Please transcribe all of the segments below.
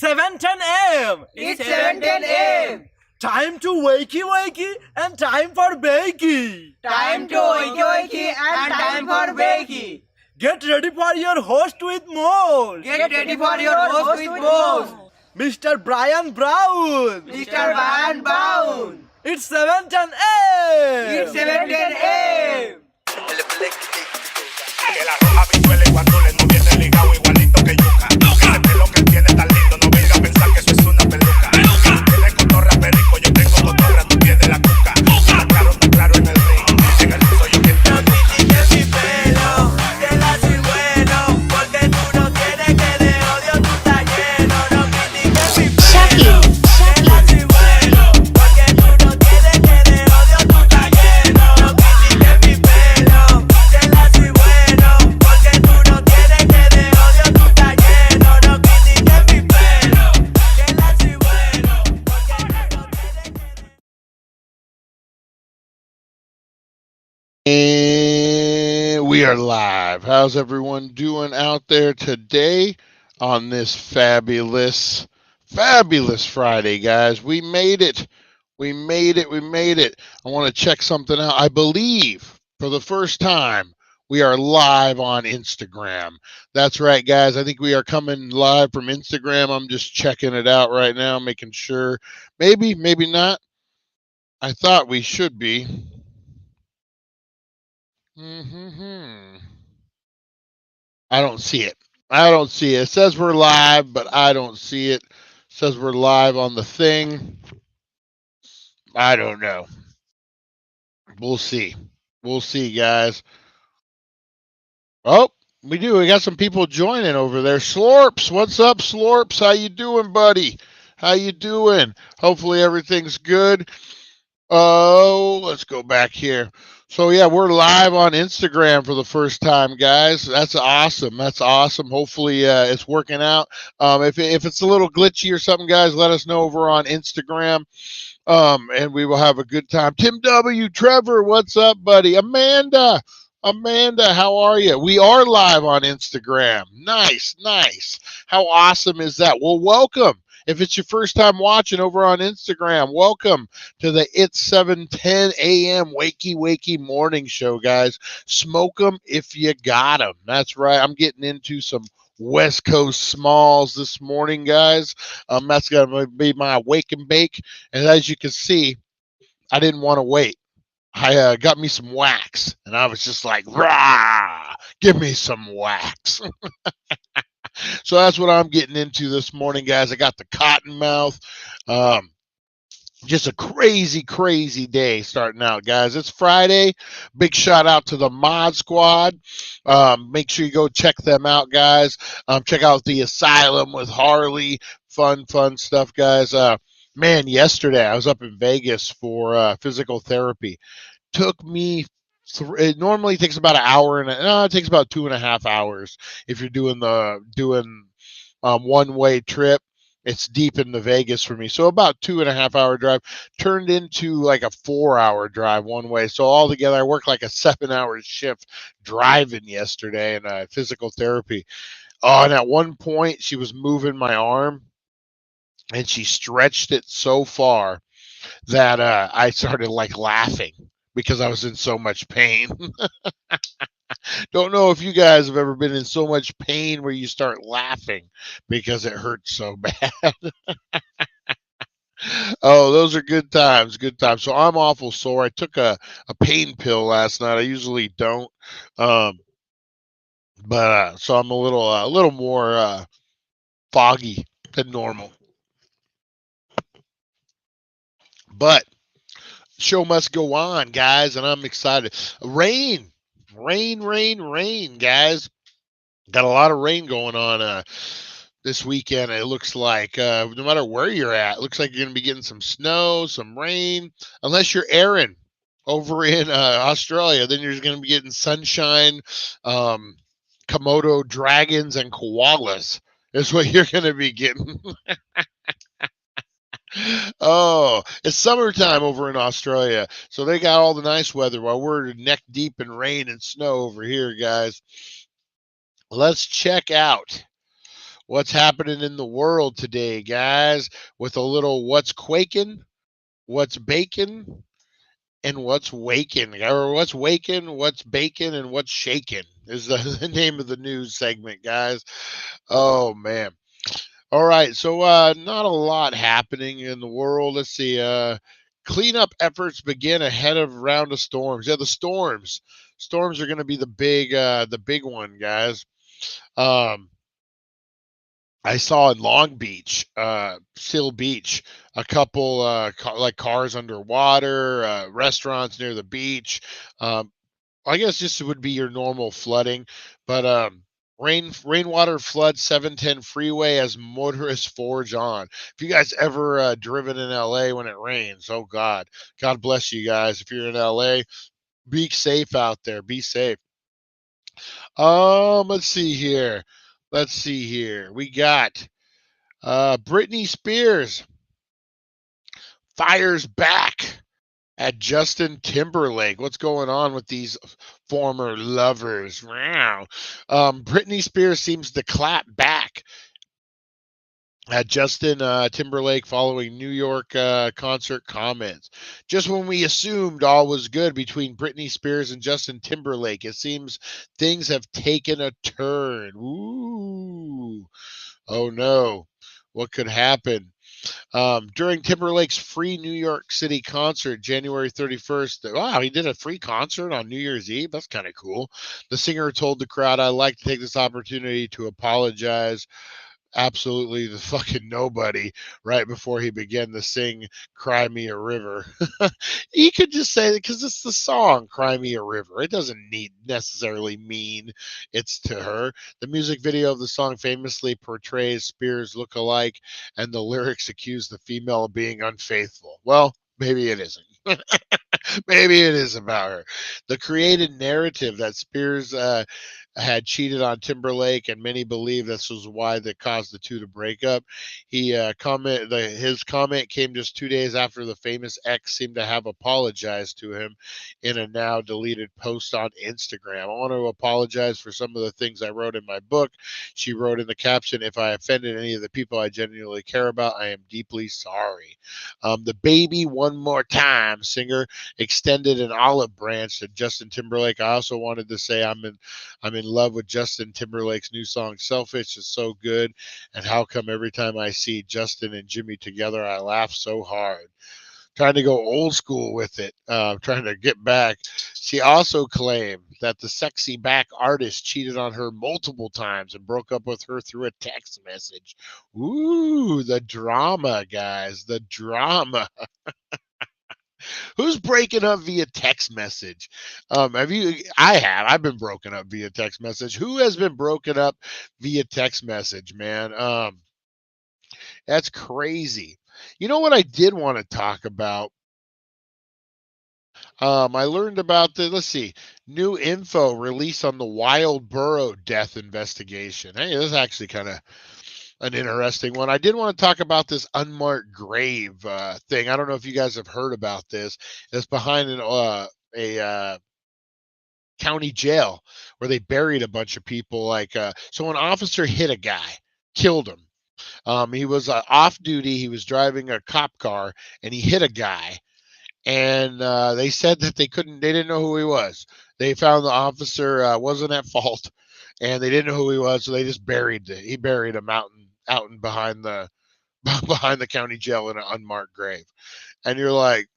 7:10 a.m. It's 7:10 a.m. Time to wakey wakey and time for bakey. Time to wakey wakey and time for bakey. Get ready for your host with more. Get ready for your host with more. Mr. Brian Brown. Mr. Brian Brown. It's 7:10 a.m. It's 7:10 a.m. Que la roja visuele cuando le no viene ligado igualito que yuca. Ese pelo que tiene tan lindo, no venga a pensar que eso es una peluca. Tiene cotorra perico, yo tengo cotorra, tú tienes la cuca. Está claro en el ring, en el soy yo quien te No critiques mi pelo, que la soy bueno, porque tú no tienes que de odio tú estás lleno. No critiques mi pelo, que la soy bueno, porque tú no tienes que de odio tú estás lleno. No critiques mi pelo, que la soy bueno, porque tú no tienes que de odio tú estás lleno. No critiques mi pelo, que la soy bueno, porque tú no tienes que de... And we are live. How's everyone doing out there today on this fabulous Friday, guys? We made it. We made it. I want to check something out. I believe for the first time we are live on Instagram. That's right, guys. I think we are coming live from Instagram. I'm just checking it out right now, making sure. Maybe not. I thought we should be. I don't see it. It says we're live, but I don't see it. It says we're live on the thing. I don't know. We'll see. We'll see, guys. Oh, we do. We got some people joining over there. Slorps, what's up, Slorps? How you doing, buddy? How you doing? Hopefully everything's good. Oh, let's go back here. So yeah, we're live on Instagram for the first time, guys. That's awesome. Hopefully it's working out. If it's a little glitchy or something, guys, let us know over on Instagram. And we will have a good time. Tim W, Trevor, what's up, buddy? Amanda, how are you? We are live on Instagram. Nice. How awesome is that? Well, welcome. If it's your first time watching over on Instagram, welcome to the It's 7:10 a.m. Wakey Wakey morning show, guys. Smoke them if you got them. That's right. I'm getting into some West Coast smalls this morning, guys. That's going to be my wake and bake. And as you can see, I didn't want to wait. I got me some wax, and I was just like, rah, give me some wax. So that's what I'm getting into this morning, guys. I got the cotton mouth. Just a crazy day starting out, guys. It's Friday. Big shout out to the Mod Squad. Make sure you go check them out, guys. Check out the Asylum with Harley. Fun stuff, guys. Man, yesterday I was up in Vegas for physical therapy. Took me it normally takes about an hour it takes about 2.5 hours if you're doing one-way trip. It's deep into Vegas for me, so about 2.5 hour drive turned into like a 4-hour drive one way. So altogether, I worked like a 7-hour shift driving yesterday in physical therapy. Oh, and at one point she was moving my arm, and she stretched it so far that I started like laughing because I was in so much pain. Don't know if you guys have ever been in so much pain where you start laughing because it hurts so bad. Oh, those are good times. So I'm awful sore. I took a pain pill last night. I usually don't. But so I'm a little more foggy than normal. But show must go on, guys, and I'm excited. Rain, guys. Got a lot of rain going on this weekend. It looks like no matter where you're at, it looks like you're going to be getting some snow, some rain, unless you're Aaron over in Australia. Then you're going to be getting sunshine, Komodo dragons, and koalas is what you're going to be getting. Oh, it's summertime over in Australia, so they got all the nice weather while we're neck deep in rain and snow over here, guys. Let's check out what's happening in the world today, guys, with a little what's quaking, what's baking, and what's waking, or what's waking, what's baking, and what's shaking is the name of the news segment, guys. Oh, man. All right, so not a lot happening in the world. Let's see. Cleanup efforts begin ahead of round of storms. Yeah, the storms. Storms are going to be the big one, guys. Um, I saw in Long Beach, Seal Beach, a couple like cars underwater, restaurants near the beach. Um, I guess this would be your normal flooding, but rainwater floods 710 freeway as motorists forge on. If you guys ever driven in LA when it rains, oh God bless you guys. If you're in LA, be safe out there. Be safe. Let's see here. Let's see here. We got Britney Spears fires back at Justin Timberlake. What's going on with these former lovers? Wow. Britney Spears seems to clap back at Justin Timberlake following New York concert comments. Just when we assumed all was good between Britney Spears and Justin Timberlake, it seems things have taken a turn. Ooh. Oh no. What could happen? During Timberlake's free New York City concert, January 31st. Wow, he did a free concert on New Year's Eve. That's kind of cool. The singer told the crowd, "I'd like to take this opportunity to apologize absolutely the fucking nobody right before he began to sing Cry Me a River." He could just say that because it's the song Cry Me a River. It doesn't need necessarily mean it's to her. The music video of the song famously portrays Spears look-alike, and the lyrics accuse the female of being unfaithful. Well, maybe it isn't. Maybe it is about her. The created narrative that Spears had cheated on Timberlake, and many believe this was why that caused the two to break up. His comment came just 2 days after the famous ex seemed to have apologized to him in a now deleted post on Instagram. "I want to apologize for some of the things I wrote in my book," she wrote in the caption. "If I offended any of the people I genuinely care about, I am deeply sorry." The Baby One More Time singer extended an olive branch to Justin Timberlake. "I also wanted to say I'm in love with Justin Timberlake's new song Selfish. It's so good. And how come every time I see Justin and Jimmy together, I laugh so hard?" Trying to go old school with it, trying to get back. She also claimed that the sexy back artist cheated on her multiple times and broke up with her through a text message. Ooh, the drama, guys, the drama. Who's breaking up via text message? Have you? I have. I've been broken up via text message. Who has been broken up via text message, man? That's crazy. You know what I did want to talk about? I learned about the, let's see, new info released on the Wild Burrow death investigation. Hey, this is actually kind of an interesting one. I did want to talk about this unmarked grave thing. I don't know if you guys have heard about this. It's behind a county jail where they buried a bunch of people. So an officer hit a guy, killed him. He was off duty. He was driving a cop car, and he hit a guy. And they said that they didn't know who he was. They found the officer wasn't at fault, and they didn't know who he was, so they just he buried him out and behind the behind the county jail in an unmarked grave. And you're like,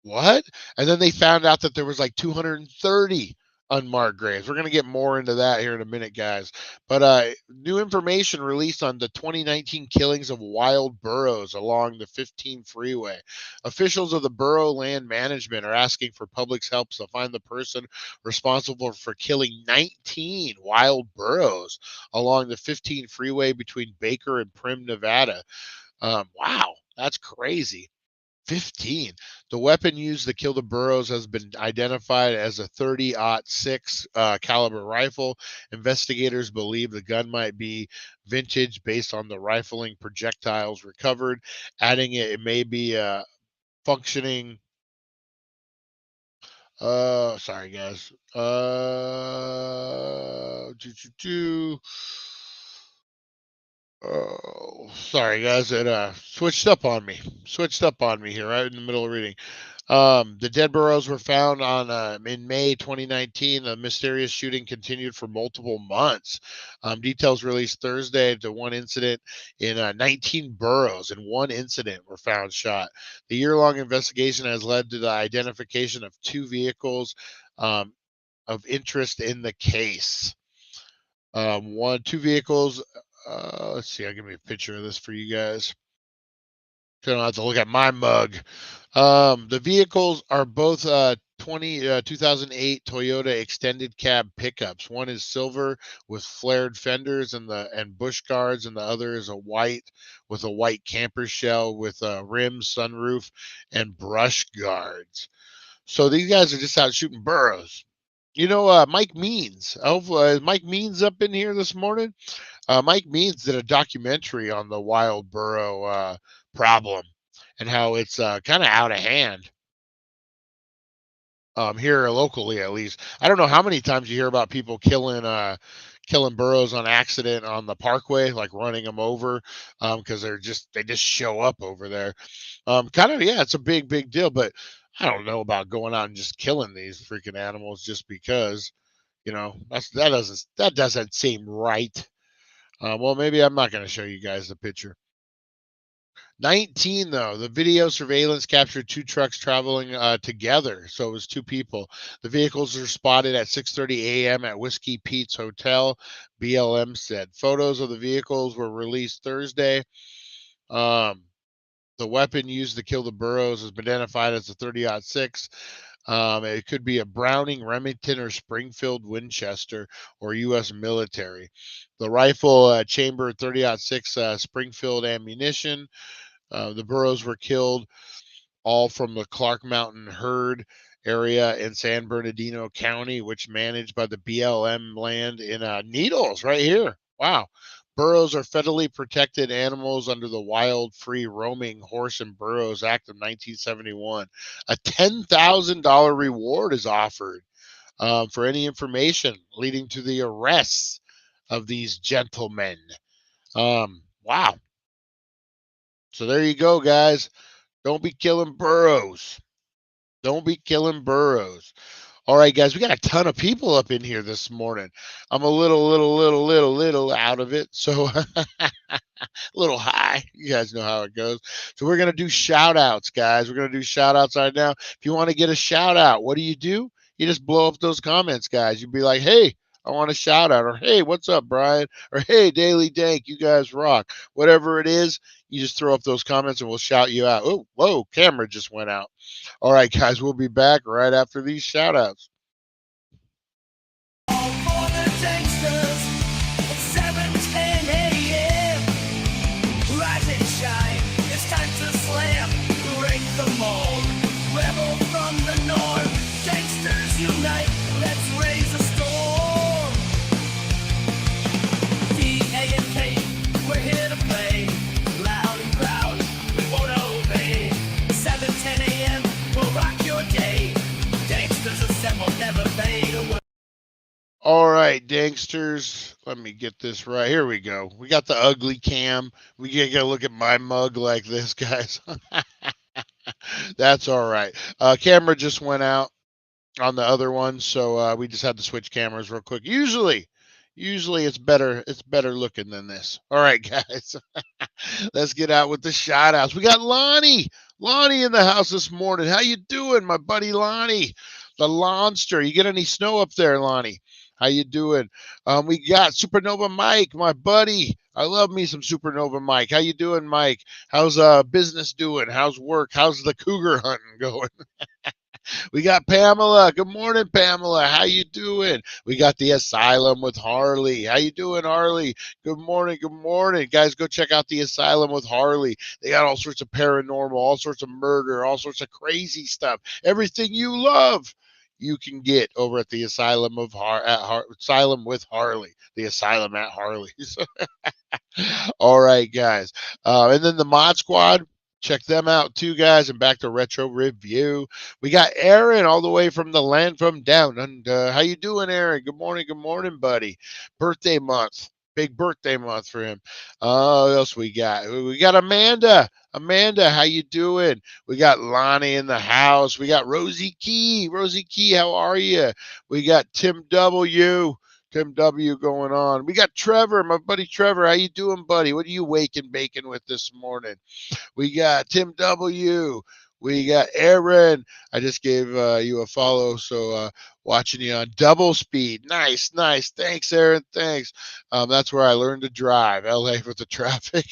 what? And then they found out that there was like 230 unmarked graves. We're going to get more into that here in a minute, guys. But new information released on the 2019 killings of wild burros along the 15 freeway. Officials of the Borough Land Management are asking for public's help to find the person responsible for killing 19 wild burros along the 15 freeway between Baker and Prim, Nevada. Wow, that's crazy. 15. The weapon used to kill the burros has been identified as a 30-06 caliber rifle. Investigators believe the gun might be vintage based on the rifling projectiles recovered, adding it may be functioning. Sorry guys. Oh, sorry guys, it switched up on me. Switched up on me here right in the middle of reading. The dead burrows were found on in May 2019. The mysterious shooting continued for multiple months. Details released Thursday to one incident in 19 burrows in one incident were found shot. The year-long investigation has led to the identification of two vehicles um, of interest in the case. Two vehicles. Let's see. I'll give me a picture of this for you guys. So I don't have to look at my mug. The vehicles are both 2008 Toyota extended cab pickups. One is silver with flared fenders and bush guards, and the other is a white with a white camper shell with a rim, sunroof, and brush guards. So these guys are just out shooting burrows. You know, Mike Means. Is Mike Means up in here this morning? Mike Means did a documentary on the wild burrow problem and how it's kind of out of hand here locally, at least. I don't know how many times you hear about people killing burros on accident on the parkway, like running them over because they just show up over there. Kind of, yeah, it's a big deal, but I don't know about going out and just killing these freaking animals just because. You know, that doesn't seem right. Well, maybe I'm not going to show you guys the picture. 19 though, the video surveillance captured two trucks traveling together, so it was two people. The vehicles were spotted at 6:30 a.m. at Whiskey Pete's Hotel, BLM said. Photos of the vehicles were released Thursday. The weapon used to kill the burros has been identified as a 30-06. It could be a Browning, Remington, or Springfield Winchester or U.S. military. The rifle chambered 30-06 Springfield ammunition. The burros were killed all from the Clark Mountain herd area in San Bernardino County, which managed by the BLM land in Needles right here. Wow. Burros are federally protected animals under the Wild Free Roaming Horse and Burros Act of 1971. A $10,000 reward is offered for any information leading to the arrests of these gentlemen. Wow. So there you go, guys. Don't be killing burros. Don't be killing burros. All right, guys, we got a ton of people up in here this morning. I'm a little out of it, so a little high. You guys know how it goes. So we're gonna do shout outs, guys. We're gonna do shout outs right now. If you want to get a shout out, what do? You just blow up those comments, guys. You'd be like, hey, I want a shout out, or hey, what's up, Brian? Or hey, Daily Dank, you guys rock. Whatever it is, you just throw up those comments and we'll shout you out. Oh, whoa, camera just went out. All right, guys, we'll be back right after these shout outs. All for the gangsters at 7:10 a.m. Rise and shine, it's time to slam, break the mold. Rebel from the north, gangsters unite, let's raise a storm. D-A-N-K, we're here to play, loud and proud, we won't obey. 7:10 a.m., we'll rock your day. Gangsters assemble, never fade away. All right, Danksters. Let me get this right. Here we go. We got the ugly cam. We gotta look at my mug like this, guys. That's all right. Camera just went out on the other one, so we just had to switch cameras real quick. Usually it's better looking than this. All right, guys. Let's get out with the shout outs. We got Lonnie in the house this morning. How you doing, my buddy Lonnie? The Lonster. You get any snow up there, Lonnie? How you doing? We got Supernova Mike, my buddy. I love me some Supernova Mike. How you doing, Mike? How's business doing? How's work? How's the cougar hunting going? We got Pamela. Good morning, Pamela. How you doing? We got the Asylum with Harley. How you doing, Harley? Good morning. Guys, go check out the Asylum with Harley. They got all sorts of paranormal, all sorts of murder, all sorts of crazy stuff. Everything you love, you can get over at the Asylum Asylum with Harley. The Asylum at Harley's. All right, guys. And then the Mod Squad. Check them out too, guys. And back to Retro Review. We got Aaron all the way from the land from down under. How you doing, Aaron? Good morning, buddy. Birthday month. Big birthday month for him. What else we got? We got Amanda. Amanda, how you doing? We got Lonnie in the house. We got Rosie Key. Rosie Key, how are you? We got Tim W. Tim W going on. We got Trevor, my buddy Trevor. How you doing, buddy? What are you waking bacon with this morning? We got Tim W. We got Aaron. I just gave you a follow, so watching you on double speed. Nice, nice. Thanks, Aaron. Thanks. That's where I learned to drive. LA with the traffic.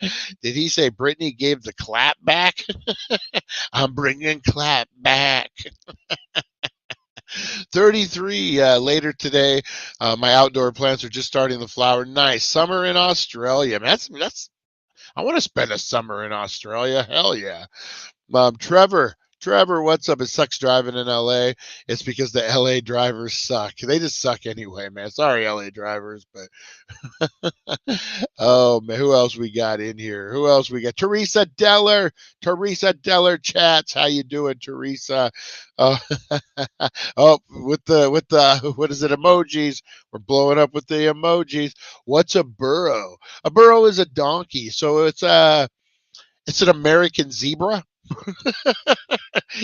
Did he say Brittany gave the clap back? I'm bringing clap back. 33 later today. My outdoor plants are just starting to flower. Nice. Summer in Australia. That's I want to spend a summer in Australia. Hell yeah. Trevor, what's up? It sucks driving in LA. It's because the LA drivers suck. They just suck anyway, man. Sorry, LA drivers, but oh man, who else we got in here? Who else we got? Teresa Deller. Teresa Deller chats. How you doing, Teresa? Oh, with the what is it? Emojis. We're blowing up with the emojis. What's a burrow? A burrow is a donkey. So it's an American zebra.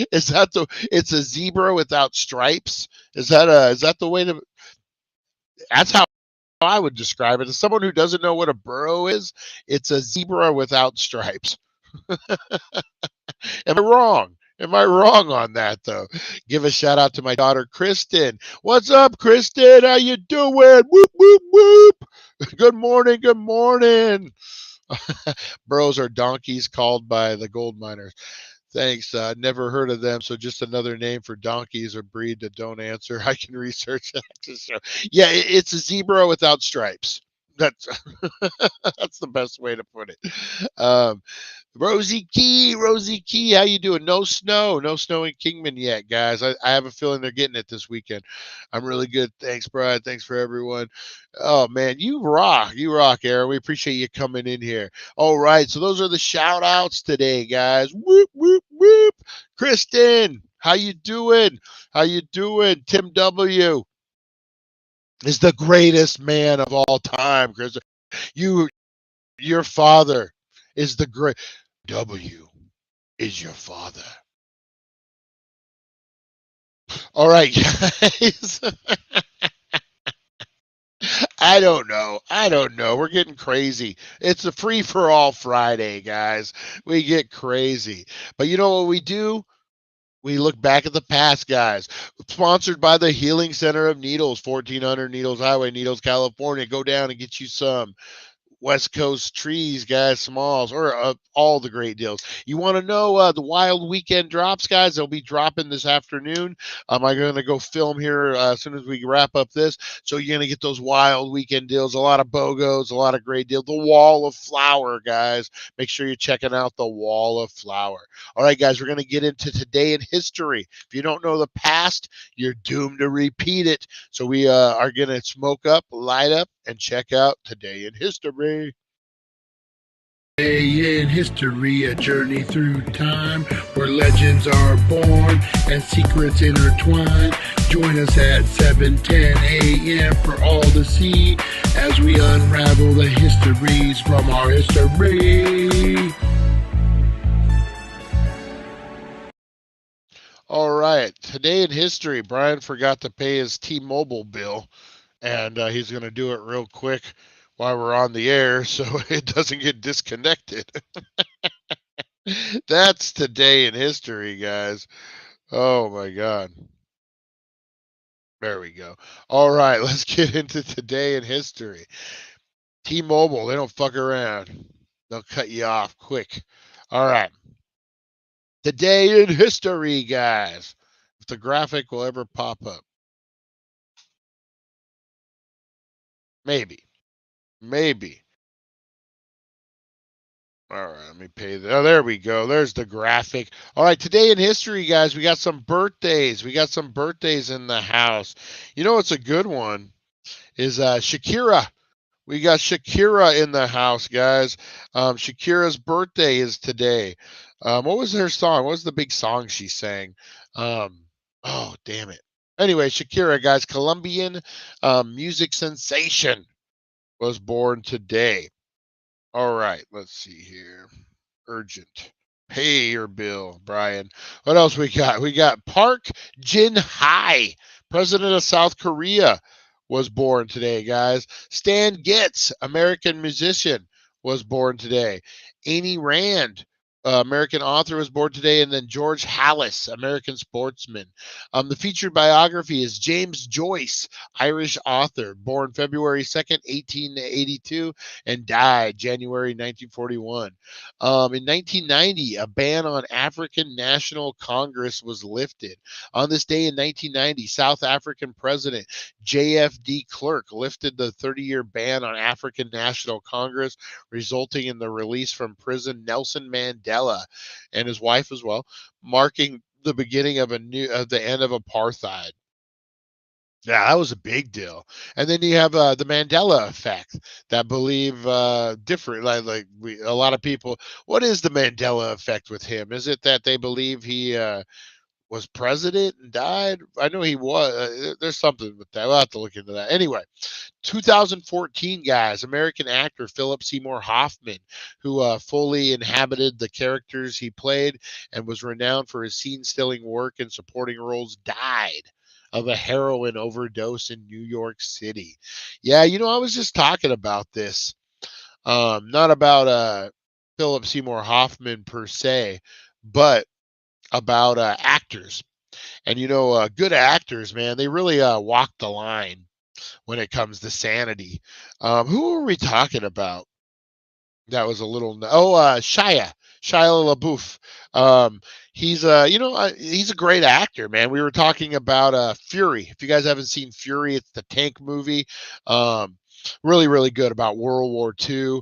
It's a zebra without stripes? Is that the way to? That's how I would describe it. As someone who doesn't know what a burrow is, it's a zebra without stripes. Am I wrong? Am I wrong on that though? Give a shout out to my daughter Kristen. What's up, Kristen? How you doing? Whoop whoop whoop. Good morning. Good morning. Burros are donkeys called by the gold miners. Thanks. Never heard of them. So just another name for donkeys or breed that don't answer. I can research that. Yeah, it's a zebra without stripes. That's that's the best way to put it. Rosie Key, how you doing? No snow in Kingman yet, guys. I have a feeling they're getting it this weekend. I'm really good. Thanks, Brad. Thanks for everyone. Oh man, you rock, Aaron. We appreciate you coming in here. All right, so those are the shout outs today, guys. Whoop whoop whoop. Kristen, how you doing? How you doing? Tim W is the greatest man of all time, Chris. Your father is the great. W is your father. All right, guys. I don't know. We're getting crazy. It's a free for all Friday, guys. We get crazy. But you know what we do? We look back at the past, guys. Sponsored by the Healing Center of Needles, 1400 Needles Highway, Needles, California. Go down and get you some West Coast trees, guys, smalls, or all the great deals. You want to know the wild weekend drops, guys? They'll be dropping this afternoon. I'm going to go film here as soon as we wrap up this. So you're going to get those wild weekend deals, a lot of BOGOs, a lot of great deals. The Wall of Flower, guys. Make sure you're checking out the Wall of Flower. All right, guys, we're going to get into today in history. If you don't know the past, you're doomed to repeat it. So we are going to smoke up, light up, and check out today in history. Today in history, a journey through time where legends are born and secrets intertwine. Join us at 7:10 a.m. for all to see as we unravel the histories from our history. All right, today in history, Brian forgot to pay his T-Mobile bill, and he's going to do it real quick while we're on the air so it doesn't get disconnected. That's today in history, guys. Oh my God. There we go. All right, let's get into today in history. T-Mobile, they don't fuck around. They'll cut you off quick. All right. Today in history, guys. If the graphic will ever pop up. Maybe. All right, let me pay that. Oh, there we go. There's the graphic. All right, today in history, guys, we got some birthdays. We got some birthdays in the house. You know what's a good one is Shakira. We got Shakira in the house, guys. Shakira's birthday is today. What was her song? What was the big song she sang? Oh, damn it. Anyway, Shakira, guys, Colombian music sensation. was born today. All right, let's see here. Urgent. Pay your bill, Brian. What else we got? We got Park Jin-hye, president of South Korea, was born today, guys. Stan Getz, American musician, was born today. Amy Rand, American author, was born today. And then George Hallis, American sportsman. The featured biography is James Joyce, Irish author, born February 2nd, 1882, and died January 1941. In 1990, a ban on African National Congress was lifted. On this day in 1990, South African President J.F. de Klerk lifted the 30-year ban on African National Congress, resulting in the release from prison Nelson Mandela and his wife as well, marking the beginning of the end of apartheid. Yeah, that was a big deal. And then you have the Mandela effect that believe different. A lot of people. What is the Mandela effect with him? Is it that they believe he was president and died? I know he was. There's something with that. We'll have to look into that. Anyway, 2014, guys, American actor Philip Seymour Hoffman, who fully inhabited the characters he played and was renowned for his scene-stealing work and supporting roles, died of a heroin overdose in New York City. Yeah, I was just talking about this. Not about Philip Seymour Hoffman per se, but about actors. And good actors, man, they really walk the line when it comes to sanity. Who are we talking about? That was a little. Shia LaBeouf. He's he's a great actor, man. We were talking about Fury. If you guys haven't seen Fury, it's the tank movie. Really, really good about World War II.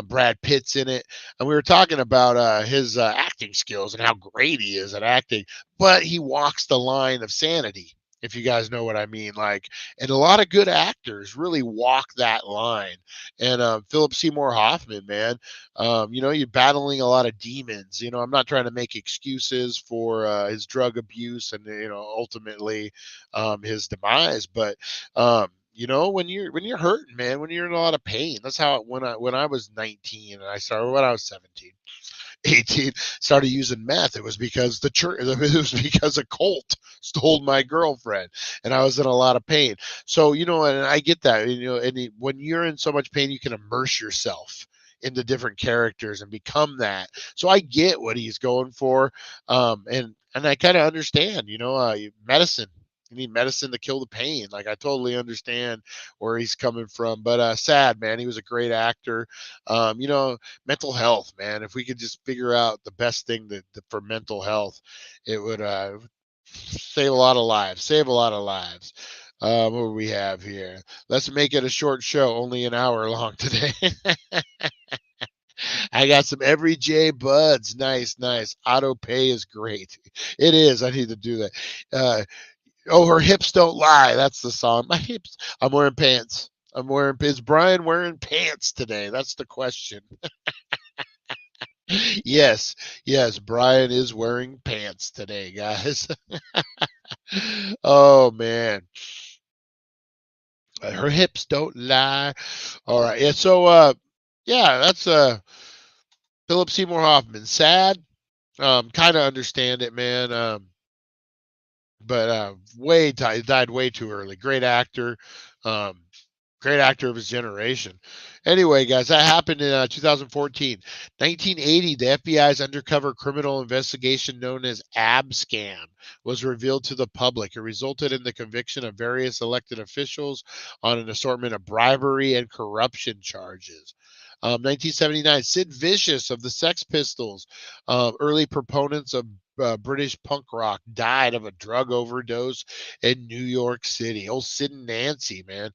Brad Pitt's in it, and we were talking about his acting skills and how great he is at acting. But he walks the line of sanity, if you guys know what I mean. And a lot of good actors really walk that line. And Philip Seymour Hoffman, man, you're battling a lot of demons. I'm not trying to make excuses for his drug abuse and ultimately his demise, but when you're hurting, man, when you're in a lot of pain. That's how when I was 19 and when I was 17. 18, started using meth. It was because the church. It was because a cult stole my girlfriend, and I was in a lot of pain. So and I get that. When you're in so much pain, you can immerse yourself into different characters and become that. So I get what he's going for, and I kind of understand. Medicine. You need medicine to kill the pain. I totally understand where he's coming from, but sad, man. He was a great actor. Mental health, man. If we could just figure out the best thing for mental health, it would save a lot of lives. Save a lot of lives. What do we have here? Let's make it a short show, only an hour long today. I got some Every J buds. Nice. Auto pay is great. It is. I need to do that. Her hips don't lie. That's the song. My hips. I'm wearing pants. Is Brian wearing pants today? That's the question. Yes. Brian is wearing pants today, guys. Oh, man. Her hips don't lie. All right. Yeah. So, that's Philip Seymour Hoffman. Sad. Kind of understand it, man. But died way too early. Great actor. Great actor of his generation. Anyway, guys, that happened in 2014. 1980, the FBI's undercover criminal investigation known as ABSCAM was revealed to the public. It resulted in the conviction of various elected officials on an assortment of bribery and corruption charges. 1979, Sid Vicious of the Sex Pistols, early proponents of British punk rock, died of a drug overdose in New York City. Old Sid and Nancy, man.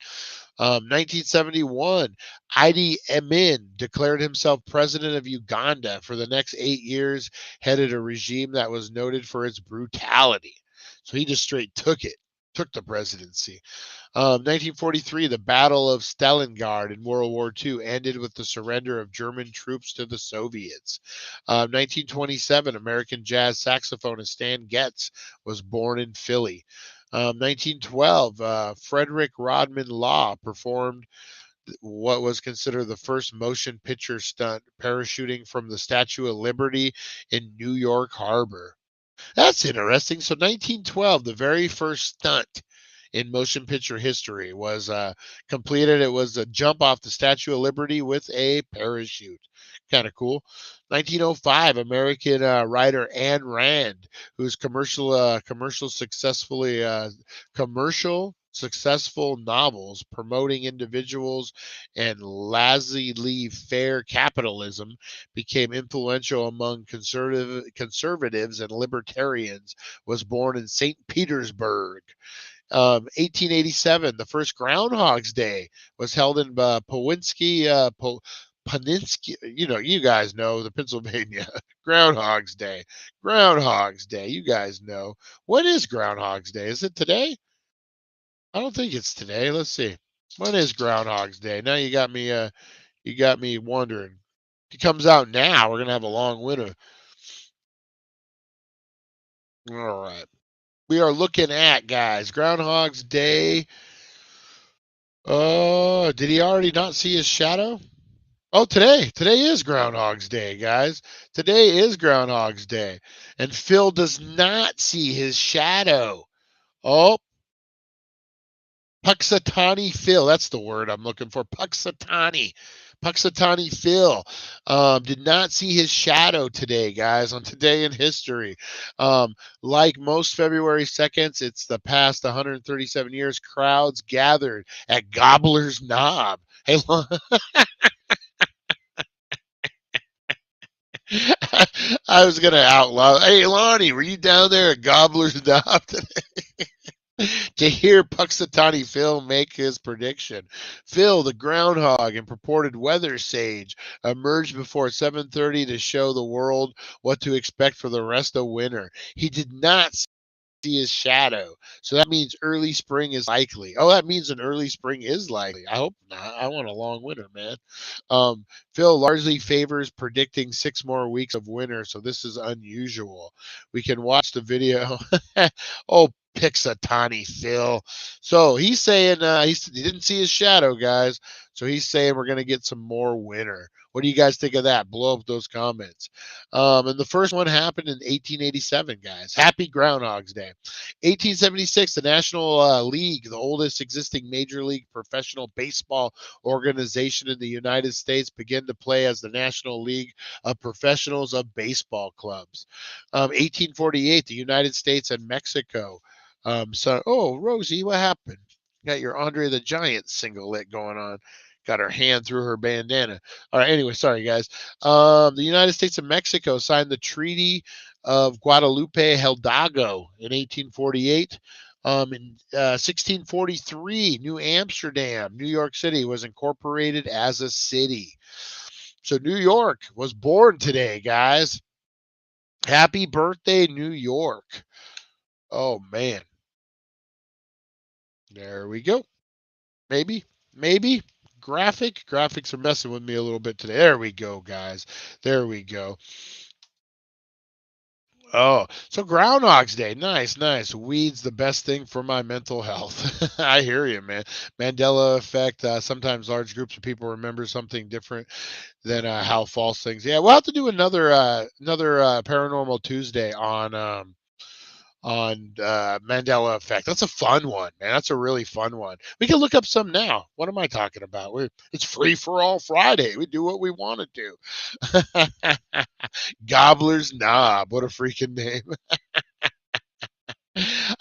1971, Idi Amin declared himself president of Uganda for the next 8 years, headed a regime that was noted for its brutality. So he just straight took the presidency. 1943, the Battle of Stalingrad in World War II ended with the surrender of German troops to the Soviets. 1927, American jazz saxophonist Stan Getz was born in Philly. 1912, Frederick Rodman Law performed what was considered the first motion picture stunt, parachuting from the Statue of Liberty in New York Harbor. That's interesting. So 1912, the very first stunt in motion picture history was completed. It was a jump off the Statue of Liberty with a parachute. Kind of cool. 1905, American writer Ayn Rand, whose commercial successful novels promoting individuals and laissez-faire capitalism became influential among conservatives and libertarians, was born in St. Petersburg. 1887, the first Groundhog's Day was held in Paninsky. You guys know the Pennsylvania Groundhog's Day. Groundhog's Day. You guys know. When is Groundhog's Day? Is it today? I don't think it's today. Let's see. When is Groundhog's Day? Now you got me wondering. If it comes out now, we're gonna have a long winter. All right. We are looking at, guys, Groundhog's Day. Oh, did he already not see his shadow? Oh, today is Groundhog's Day, guys. Today is Groundhog's Day. And Phil does not see his shadow. Oh, Puxatani Phil. That's the word I'm looking for. Puxatani Phil did not see his shadow today, guys, on Today in History. Like most February 2nds, it's the past 137 years, crowds gathered at Gobbler's Knob. Hey, I was going to outlaw. Hey, Lonnie, were you down there at Gobbler's Knob today? To hear Puxatani Phil make his prediction. Phil, the groundhog and purported weather sage, emerged before 7:30 to show the world what to expect for the rest of winter. He did not see his shadow, so that means early spring is likely. Oh, that means an early spring is likely. I hope not. I want a long winter, man. Phil largely favors predicting 6 more weeks of winter, so this is unusual. We can watch the video. Oh, Pixatani Phil. So he's saying he didn't see his shadow, guys. So he's saying we're going to get some more winter. What do you guys think of that? Blow up those comments. And the first one happened in 1887, guys. Happy Groundhog's Day. 1876, the National League, the oldest existing major league professional baseball organization in the United States, began to play as the National League of Professionals of Baseball Clubs. 1848, the United States and Mexico. Rosie, what happened? Got your Andre the Giant singlet going on. Got her hand through her bandana. All right, anyway, sorry, guys. The United States and Mexico signed the Treaty of Guadalupe Hidalgo in 1848. In 1643, New Amsterdam, New York City, was incorporated as a city. So New York was born today, guys. Happy birthday, New York. Oh, man. There we go. Maybe. Graphics are messing with me a little bit today. There we go, guys. There we go. Oh, so Groundhog's Day. Nice. Weed's the best thing for my mental health. I hear you, man. Mandela effect. Sometimes large groups of people remember something different than how false things. Yeah, we'll have to do another Paranormal Tuesday on Mandela effect. That's a fun one, man. That's a really fun one. We can look up some now. What am I talking about? It's free for all Friday. We do what we want to do. Gobbler's Knob. What a freaking name.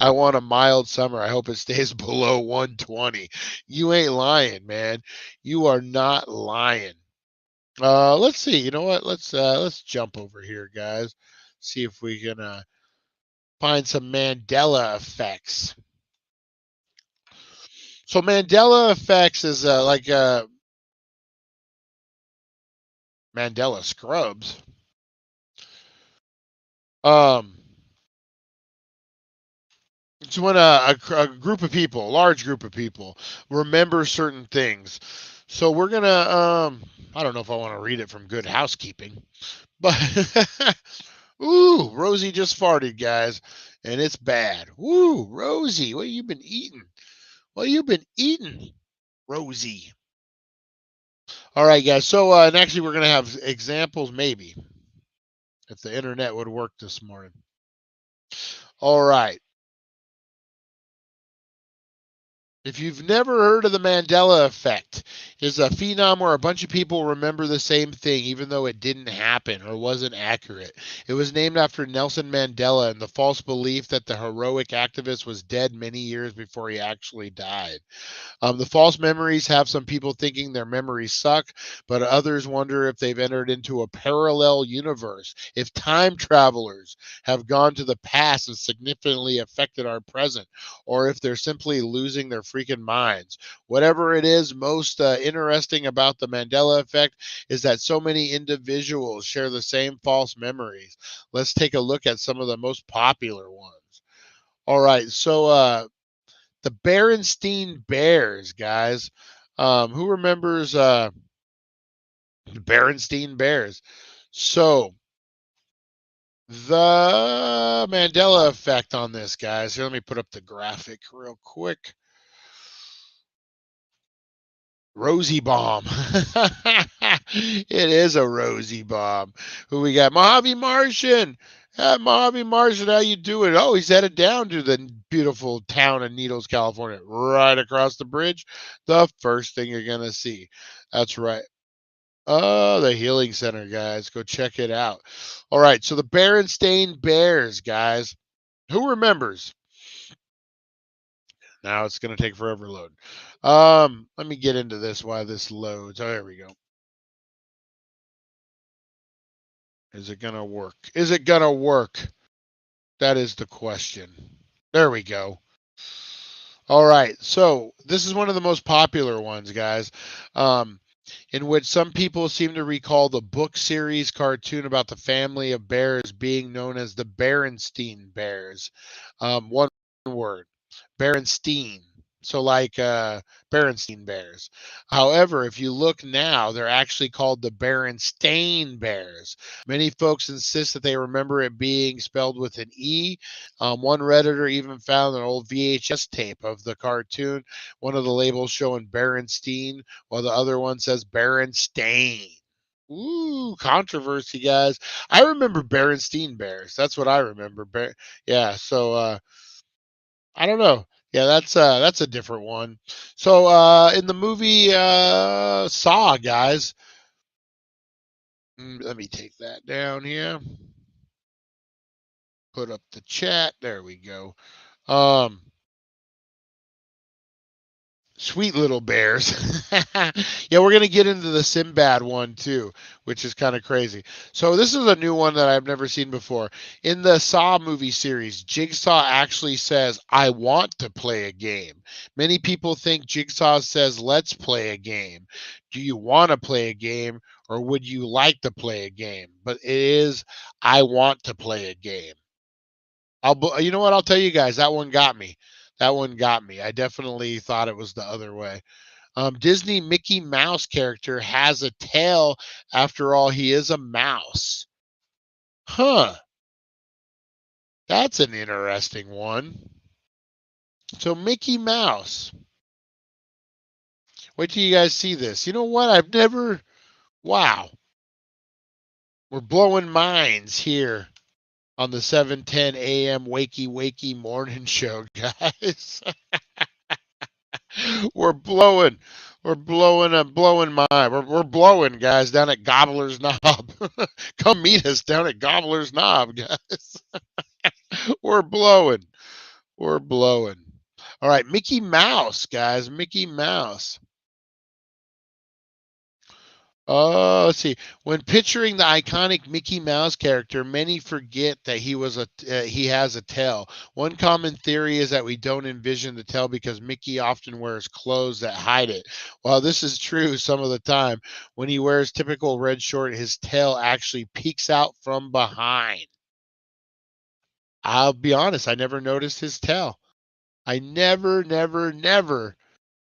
I want a mild summer. I hope it stays below 120. You ain't lying, man. You are not lying. Let's see. You know what? Let's jump over here, guys. See if we can find some Mandela effects. So Mandela effects is like Mandela scrubs. It's when a group of people, a large group of people, remember certain things. So we're gonna I don't know if I want to read it from Good Housekeeping, but ooh, Rosie just farted, guys, and it's bad. Ooh, Rosie, what you been eating? What you been eating, Rosie? All right, guys. So, and actually, we're going to have examples, maybe, if the internet would work this morning. All right. If you've never heard of the Mandela effect, it's a phenom where a bunch of people remember the same thing even though it didn't happen or wasn't accurate. It was named after Nelson Mandela and the false belief that the heroic activist was dead many years before he actually died. The false memories have some people thinking their memories suck, but others wonder if they've entered into a parallel universe, if time travelers have gone to the past and significantly affected our present, or if they're simply losing their freaking minds. Whatever it is, most interesting about the Mandela effect is that so many individuals share the same false memories. Let's take a look at some of the most popular ones. All right, so the Berenstein Bears, guys. Who remembers the Berenstein Bears? So the Mandela effect on this, guys. Here, let me put up the graphic real quick. Rosie Bomb. It is a Rosie Bomb. Who we got? Mojave Martian. Mojave Martian, how you doing? Oh, he's headed down to the beautiful town of Needles, California, right across the bridge. The first thing you're gonna see. That's right. Oh, the Healing Center, guys. Go check it out. All right, so the Berenstain Bears, guys. Who remembers? Now it's going to take forever to load. Let me get into this while this loads. Oh, there we go. Is it going to work? Is it going to work? That is the question. There we go. All right. So this is one of the most popular ones, guys, in which some people seem to recall the book series cartoon about the family of bears being known as the Berenstein Bears. One word. Berenstein. So like Berenstein Bears. However, if you look now, they're actually called the Berenstain Bears. Many folks insist that they remember it being spelled with an E. One Redditor even found an old VHS tape of the cartoon, one of the labels showing Berenstein, while the other one says Berenstain. Ooh, controversy, guys. I remember Berenstein Bears. That's what I remember. Yeah, so I don't know. Yeah, that's a different one. So in the movie Saw, guys, let me take that down here. Put up the chat. There we go. Sweet little bears. Yeah, we're going to get into the Sinbad one too, which is kind of crazy. So this is a new one that I've never seen before. In the Saw movie series, Jigsaw actually says, "I want to play a game." Many people think Jigsaw says, "Let's play a game." Do you want to play a game or would you like to play a game? But it is, "I want to play a game." You know what? I'll tell you guys, that one got me. That one got me. I definitely thought it was the other way. Disney Mickey Mouse character has a tail. After all, he is a mouse. Huh. That's an interesting one. So Mickey Mouse. Wait till you guys see this. You know what? I've never. Wow. We're blowing minds here on the 7:10 a.m. Wakey Wakey morning show, guys. We're blowing mind. We're blowing, guys, down at Gobbler's Knob. Come meet us down at Gobbler's Knob, guys. We're blowing. We're blowing. All right, Mickey Mouse, guys. Mickey Mouse. Let's see. When picturing the iconic Mickey Mouse character, many forget that he has a tail. One common theory is that we don't envision the tail because Mickey often wears clothes that hide it. While this is true some of the time, when he wears typical red short, his tail actually peeks out from behind. I'll be honest, I never noticed his tail. I never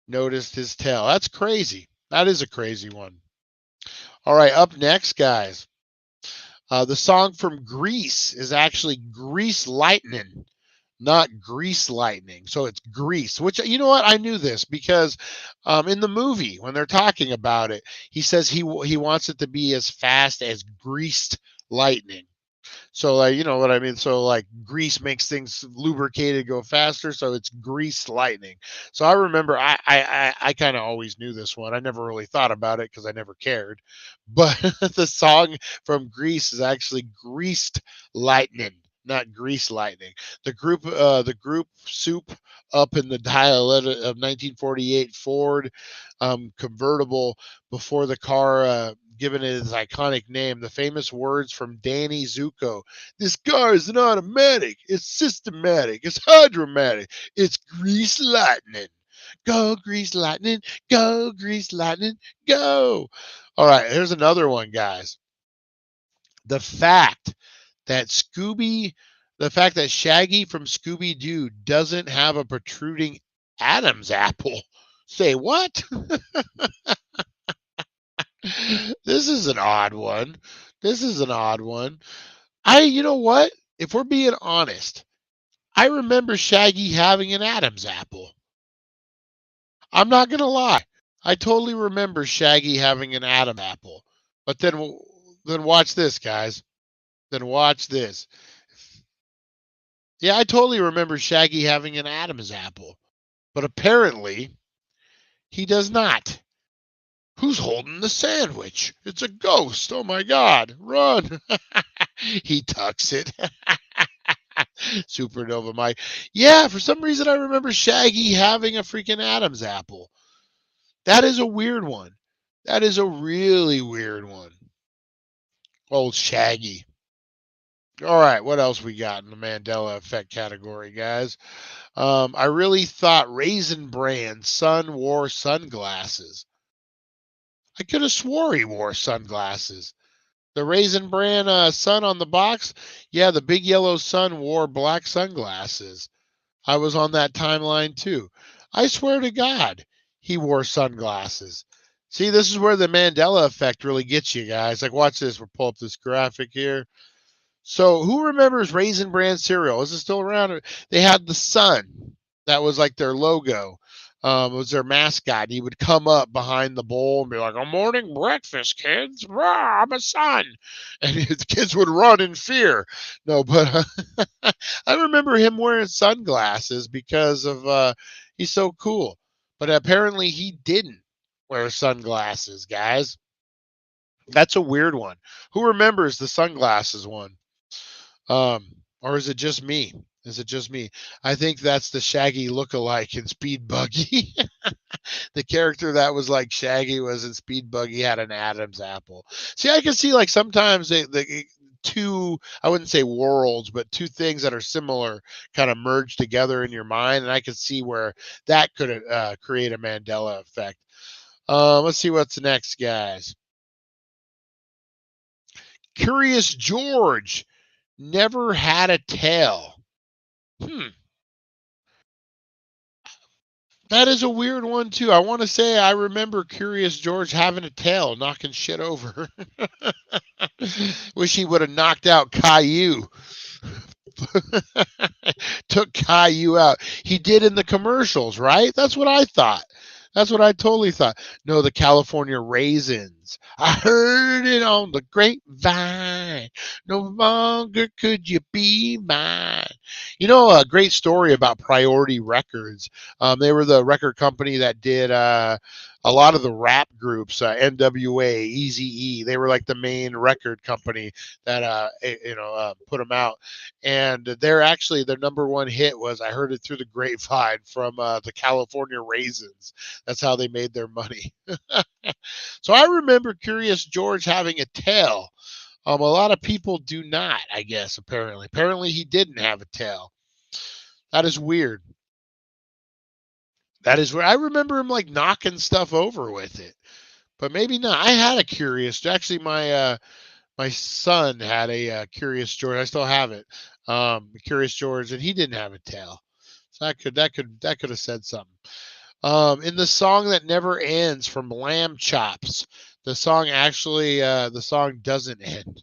noticed his tail. That's crazy. That is a crazy one. All right, up next, guys. The song from Grease is actually Grease Lightning, not grease lightning. So it's grease, which, you know what? I knew this because in the movie, when they're talking about it, he says he wants it to be as fast as greased lightning. So, like, you know what I mean? So, like, grease makes things lubricated go faster. So it's grease lightning. So I remember I kind of always knew this one. I never really thought about it because I never cared. But the song from Grease is actually greased lightning, not grease lightning. The group Soup up in the dialect of 1948 Ford convertible before the car given it its iconic name. The famous words from Danny Zuko: "This car is an automatic. It's systematic. It's hydromatic. It's grease lightning. Go grease lightning. Go grease lightning. Go." All right, here's another one, guys. The fact that Shaggy from Scooby Doo doesn't have a protruding Adam's apple. Say what? This is an odd one. This is an odd one. You know what? If we're being honest, I remember Shaggy having an Adam's apple. I'm not going to lie. I totally remember Shaggy having an Adam's apple. But then watch this, guys. Then watch this. Yeah, I totally remember Shaggy having an Adam's apple. But apparently, he does not. Who's holding the sandwich? It's a ghost. Oh my God. Run. He tucks it. Supernova Mike. Yeah, for some reason I remember Shaggy having a freaking Adam's apple. That is a weird one. That is a really weird one. Old Shaggy. All right, what else we got in the Mandela effect category, guys? I really thought Raisin Bran's son wore sunglasses. I could have swore he wore sunglasses. The Raisin Bran sun on the box, yeah, the big yellow sun wore black sunglasses. I was on that timeline too. I swear to God, he wore sunglasses. See, this is where the Mandela effect really gets you guys. Like, watch this. We'll pull up this graphic here. So, who remembers Raisin Bran cereal? Is it still around? They had the sun. That was like their logo. It was their mascot. He would come up behind the bowl and be like, "A morning breakfast, kids. Rah, I'm a son." And his kids would run in fear. No, but I remember him wearing sunglasses because of he's so cool. But apparently he didn't wear sunglasses, guys. That's a weird one. Who remembers the sunglasses one? Or is it just me? Is it just me? I think that's the Shaggy lookalike in Speed Buggy. The character that was like Shaggy was in Speed Buggy had an Adam's apple. See, I can see like sometimes the two, I wouldn't say worlds, but two things that are similar kind of merge together in your mind, and I could see where that could create a Mandela effect. Let's see what's next, guys. Curious George never had a tail. That is a weird one too. I want to say I remember Curious George having a tail, knocking shit over. Wish he would have knocked out Caillou. Took Caillou out. He did in the commercials, right? That's what I thought. That's what I totally thought. No, the California Raisins. I heard it on the grapevine. No longer could you be mine. You know, a great story about Priority Records. They were the record company that did a lot of the rap groups, NWA, Eazy-E. They were like the main record company that put them out. And their number one hit was "I Heard It Through the Grapevine" from the California Raisins. That's how they made their money. So I remember Curious George having a tail. A lot of people do not, I guess, apparently. Apparently he didn't have a tail. That is weird. That is where I remember him like knocking stuff over with it. But maybe not. I had a Curious. Actually, my son had a Curious George. I still have it. Curious George, and he didn't have a tail. So that could have said something. In the song that never ends from Lamb Chops, the song doesn't end.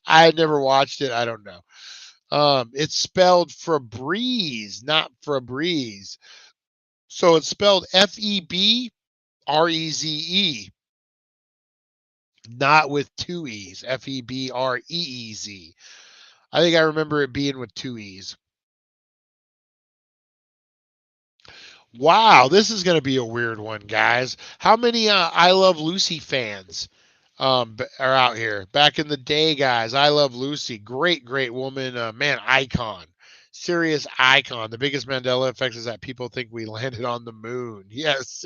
I had never watched it. I don't know. It's spelled Febreze, not Febreze. So it's spelled Febreze, not with two E's. Febreez. I think I remember it being with two E's. Wow, this is going to be a weird one, guys. How many I Love Lucy fans are out here? Back in the day, guys, I Love Lucy. Great, great woman. Man, icon. Serious icon. The biggest Mandela effect is that people think we landed on the moon. Yes.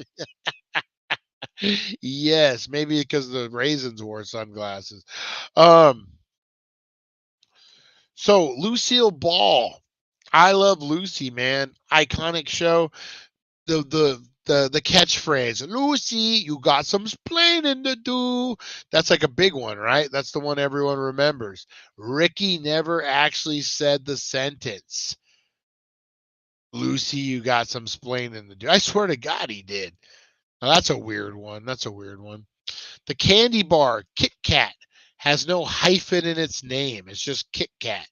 Yes, maybe because the raisins wore sunglasses. Um, so Lucille Ball, I Love Lucy, man, iconic show. The catchphrase, Lucy, you got some splaining to do. That's like a big one, right? That's the one everyone remembers. Ricky never actually said the sentence. Lucy, you got some splaining to do. I swear to God, he did. Now, that's a weird one. That's a weird one. The candy bar, Kit Kat, has no hyphen in its name. It's just Kit Kat.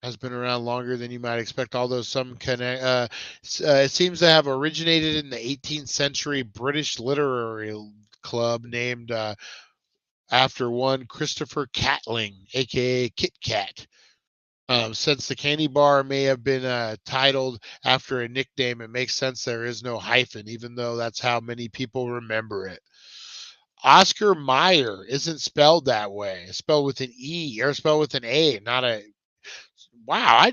Has been around longer than you might expect, although some connect. It seems to have originated in the 18th century British literary club named after one Christopher Catling, aka Kit Kat. Since the candy bar may have been titled after a nickname, it makes sense there is no hyphen, even though that's how many people remember it. Oscar Mayer isn't spelled that way. It's spelled with an E or spelled with an A, not a. Wow.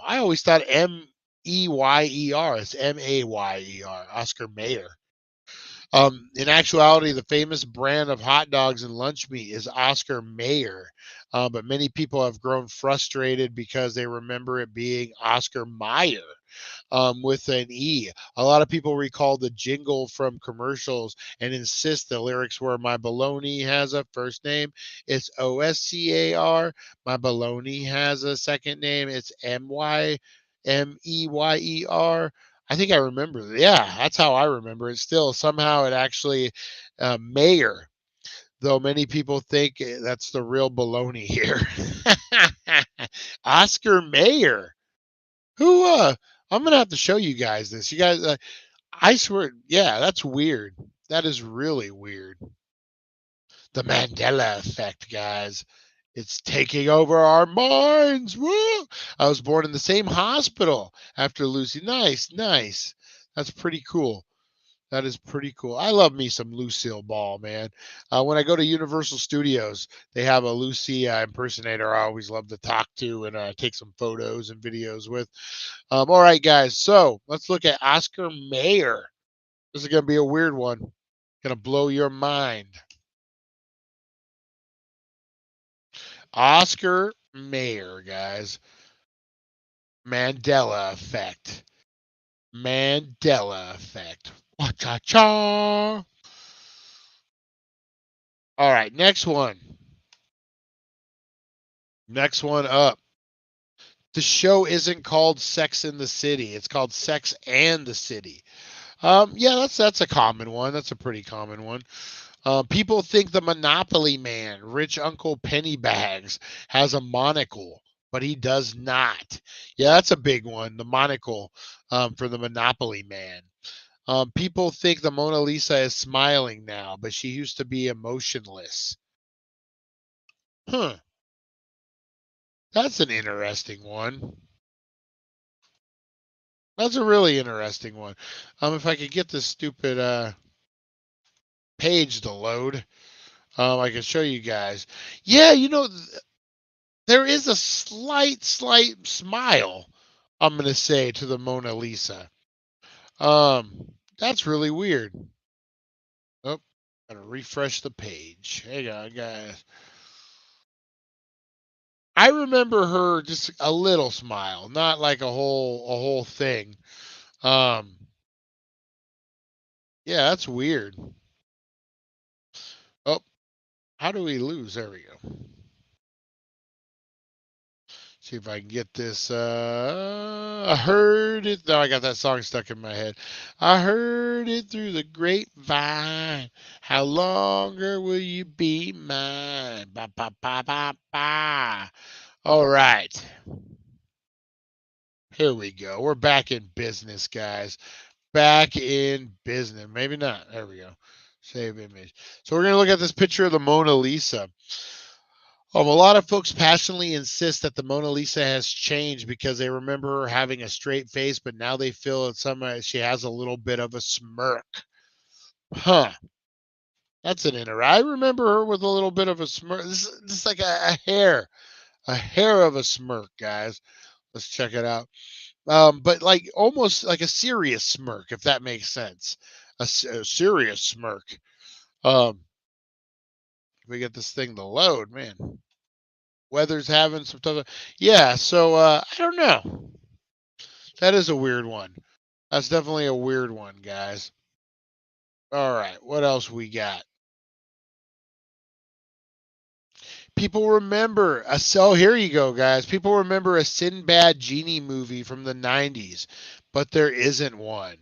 I always thought Meyer. It's Mayer. Oscar Mayer. In actuality, the famous brand of hot dogs and lunch meat is Oscar Mayer. But many people have grown frustrated because they remember it being Oscar Mayer with an E. A lot of people recall the jingle from commercials and insist the lyrics were my baloney has a first name, it's Oscar. My baloney has a second name, it's Meyer. I think I remember. Yeah, that's how I remember it. Still, somehow it actually Mayer, though many people think that's the real baloney here. Oscar Mayer. Who I'm gonna have to show you guys this. You guys I swear, yeah, that's weird. That is really weird. The Mandela effect, guys. It's taking over our minds. Woo! I was born in the same hospital after Lucy. Nice, nice. That's pretty cool. That is pretty cool. I love me some Lucille Ball, man. When I go to Universal Studios, they have a Lucy impersonator I always love to talk to and take some photos and videos with. All right, guys. So let's look at Oscar Mayer. This is going to be a weird one. Going to blow your mind. Oscar Mayer, guys. Mandela effect. Mandela effect. Cha-cha. All right, next one. Next one up. The show isn't called Sex in the City. It's called Sex and the City. Yeah, that's a common one. That's a pretty common one. People think the Monopoly Man, Rich Uncle Pennybags, has a monocle, but he does not. Yeah, that's a big one. The monocle for the Monopoly Man. People think the Mona Lisa is smiling now, but she used to be emotionless. Huh. That's an interesting one. That's a really interesting one. If I could get this stupid page to load, I can show you guys. Yeah, there is a slight smile, I'm gonna say, to the Mona Lisa. That's really weird. Oh, gotta refresh the page. Hang on, guys. I remember her just a little smile, not like a whole thing. Um, yeah, that's weird. Oh, how do we lose? There we go. See if I can get this. I heard it. No, I got that song stuck in my head. I heard it through the grapevine. How longer will you be mine? Ba, ba, ba, ba, ba. All right. Here we go. We're back in business, guys. Back in business. Maybe not. There we go. Save image. So we're going to look at this picture of the Mona Lisa. A lot of folks passionately insist that the Mona Lisa has changed because they remember her having a straight face, but now they feel that somehow she has a little bit of a smirk. Huh. That's an interesting. I remember her with a little bit of a smirk. This is like a hair of a smirk, guys. Let's check it out. But like almost like a serious smirk, if that makes sense. A serious smirk. We get this thing to load, man. Weather's having some tough. Yeah, so I don't know. That is a weird one. That's definitely a weird one, guys. All right, what else we got? People remember here you go, guys. People remember a Sinbad genie movie from the 90s, but there isn't one.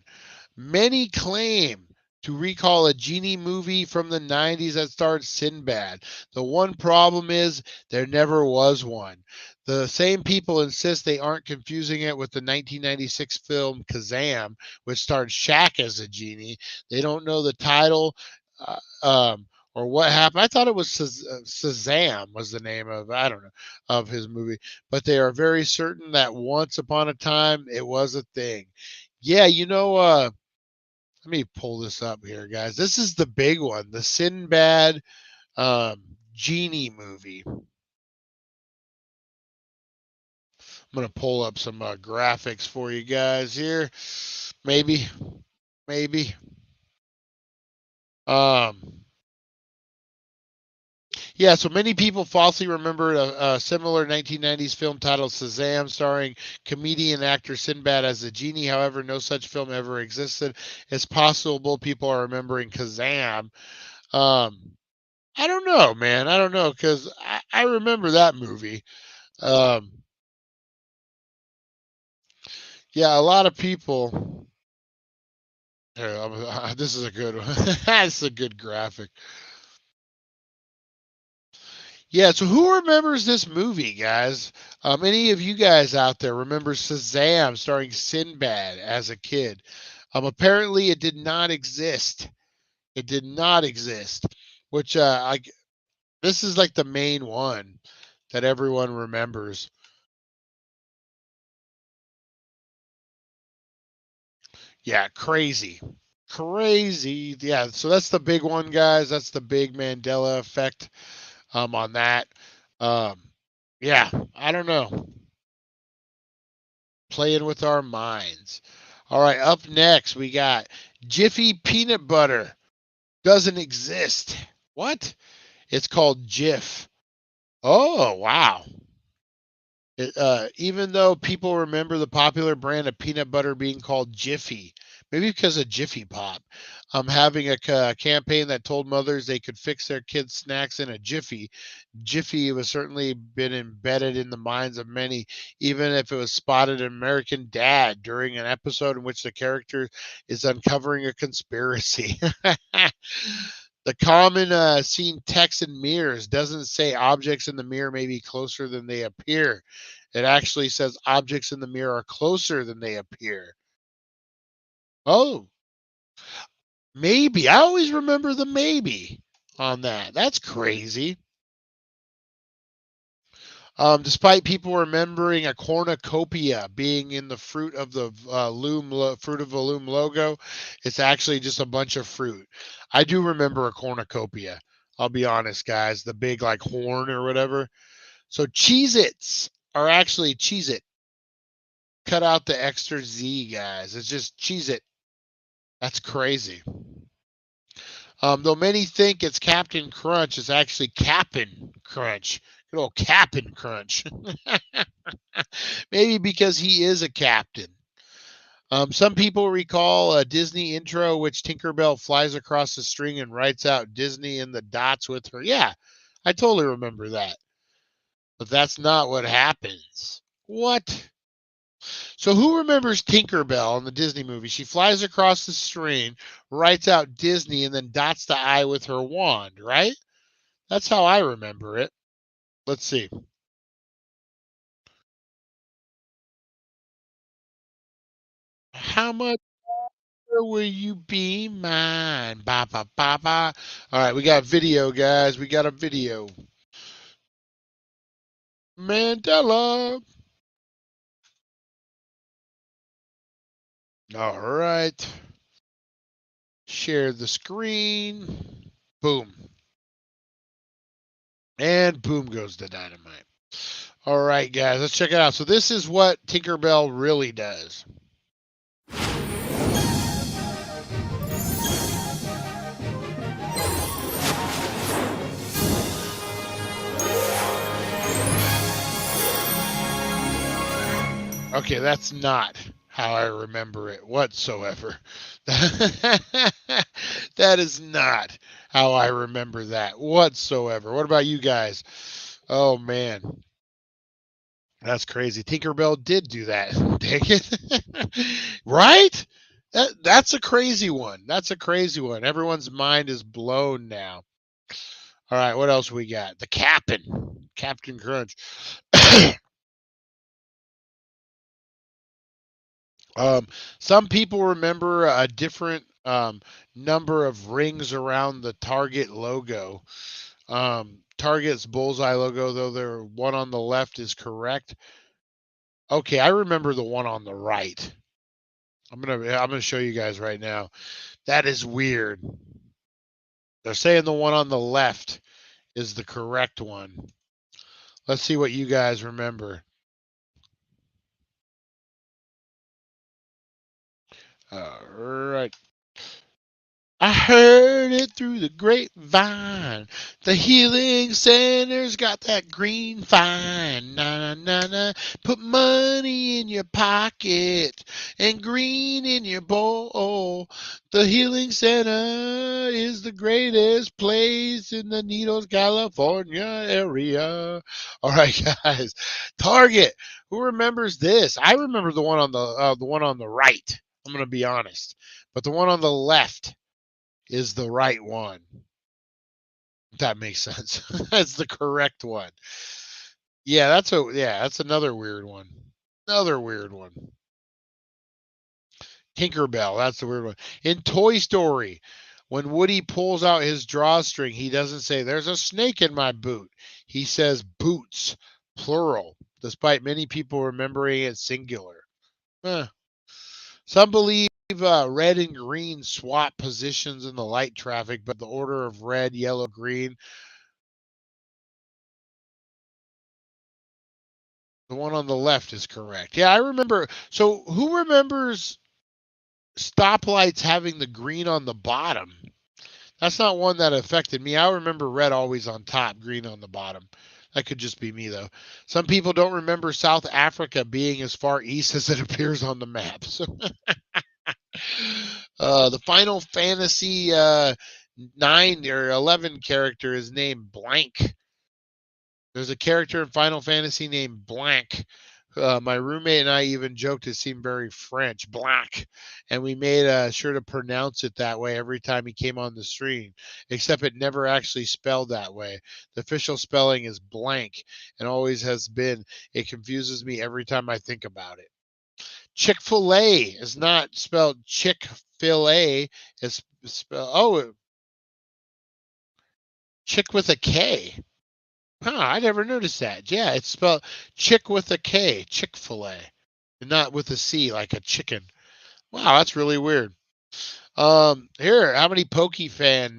Many claim to recall a genie movie from the 90s that starred Sinbad. The one problem is there never was one. The same people insist they aren't confusing it with the 1996 film Kazam, which starred Shaq as a genie. They don't know the title or what happened. I thought it was Shazam was the name of, I don't know, of his movie. But they are very certain that once upon a time it was a thing. Yeah, let me pull this up here, guys. This is the big one, the Sinbad genie movie. I'm going to pull up some graphics for you guys here. Maybe. Yeah, so many people falsely remember a similar 1990s film titled Shazam, starring comedian actor Sinbad as the genie. However, no such film ever existed. It's possible people are remembering Kazam. I don't know, man. I don't know, because I remember that movie. Yeah, a lot of people. Here, this is a good one. That's a good graphic. Yeah, so who remembers this movie, guys? Any of you guys out there remember Shazam starring Sinbad as a kid? Apparently, it did not exist. It did not exist. Which this is like the main one that everyone remembers. Yeah, crazy. Crazy. Yeah, so that's the big one, guys. That's the big Mandela effect on that. Um, yeah, I don't know. Playing with our minds. All right, up next we got Jiffy peanut butter. Doesn't exist. What? It's called Jif. Oh, wow. Even though people remember the popular brand of peanut butter being called Jiffy, maybe because of Jiffy Pop, having a campaign that told mothers they could fix their kids' snacks in a Jiffy. Jiffy was certainly been embedded in the minds of many, even if it was spotted in American Dad during an episode in which the character is uncovering a conspiracy. The common seen text in mirrors doesn't say objects in the mirror may be closer than they appear. It actually says objects in the mirror are closer than they appear. Oh, maybe. I always remember the maybe on that. That's crazy. Despite people remembering a cornucopia being in the fruit of the fruit of the loom logo, it's actually just a bunch of fruit. I do remember a cornucopia. I'll be honest, guys. The big like horn or whatever. So Cheez-Its are actually Cheez-It. Cut out the extra Z, guys. It's just Cheez-It. That's crazy. Though many think it's Captain Crunch, it's actually Cap'n Crunch. Good old Cap'n Crunch. Maybe because he is a captain. Some people recall a Disney intro which Tinkerbell flies across the string and writes out Disney in the dots with her. Yeah, I totally remember that. But that's not what happens. What? So who remembers Tinkerbell in the Disney movie? She flies across the screen, writes out Disney, and then dots the I with her wand, right? That's how I remember it. Let's see. how much will you be mine? Ba ba ba ba. All right, we got video, guys. We got a video. Mandela. All right. Share the screen. Boom. And boom goes the dynamite. All right, guys, let's check it out. So this is what Tinkerbell really does. Okay, that's not how I remember it whatsoever. That is not how I remember that whatsoever. What about you guys? Oh, man. That's crazy. Tinkerbell did do that. Dang it. Right? That's a crazy one. That's a crazy one. Everyone's mind is blown now. All right, what else we got? The Captain Crunch. Some people remember a different number of rings around the Target logo. Target's bullseye logo, though the one on the left is correct. Okay, I remember the one on the right. I'm gonna show you guys right now. That is weird. They're saying the one on the left is the correct one. Let's see what you guys remember. All right. I heard it through the grapevine. The healing center's got that green fine. Na na na na. Put money in your pocket and green in your bowl. The healing center is the greatest place in the Needles, California area. All right, guys. Target. Who remembers this? I remember the one on the right. I'm gonna be honest, but the one on the left is the right one. That makes sense. That's the correct one. Yeah, that's another weird one. Another weird one. Tinkerbell, that's the weird one. In Toy Story, when Woody pulls out his drawstring, he doesn't say, "There's a snake in my boot." He says boots, plural, despite many people remembering it singular. Some believe red and green swap positions in the light traffic, but the order of red, yellow, green. The one on the left is correct. Yeah, I remember. So who remembers stoplights having the green on the bottom? That's not one that affected me. I remember red always on top, green on the bottom. That could just be me, though. Some people don't remember South Africa being as far east as it appears on the maps. The Final Fantasy 9 or 11 character is named Blank. There's a character in Final Fantasy named Blank. My roommate and I even joked it seemed very French, Black, and we made sure to pronounce it that way every time he came on the stream, except it never actually spelled that way. The official spelling is blank and always has been. It confuses me every time I think about it. Chick-fil-A is not spelled Chick-fil-A. It's spelled, chick with a K. Huh, I never noticed that. Yeah, it's spelled chick with a K, Chick-fil-A, and not with a C like a chicken. Wow, that's really weird. Here, how many Pokemon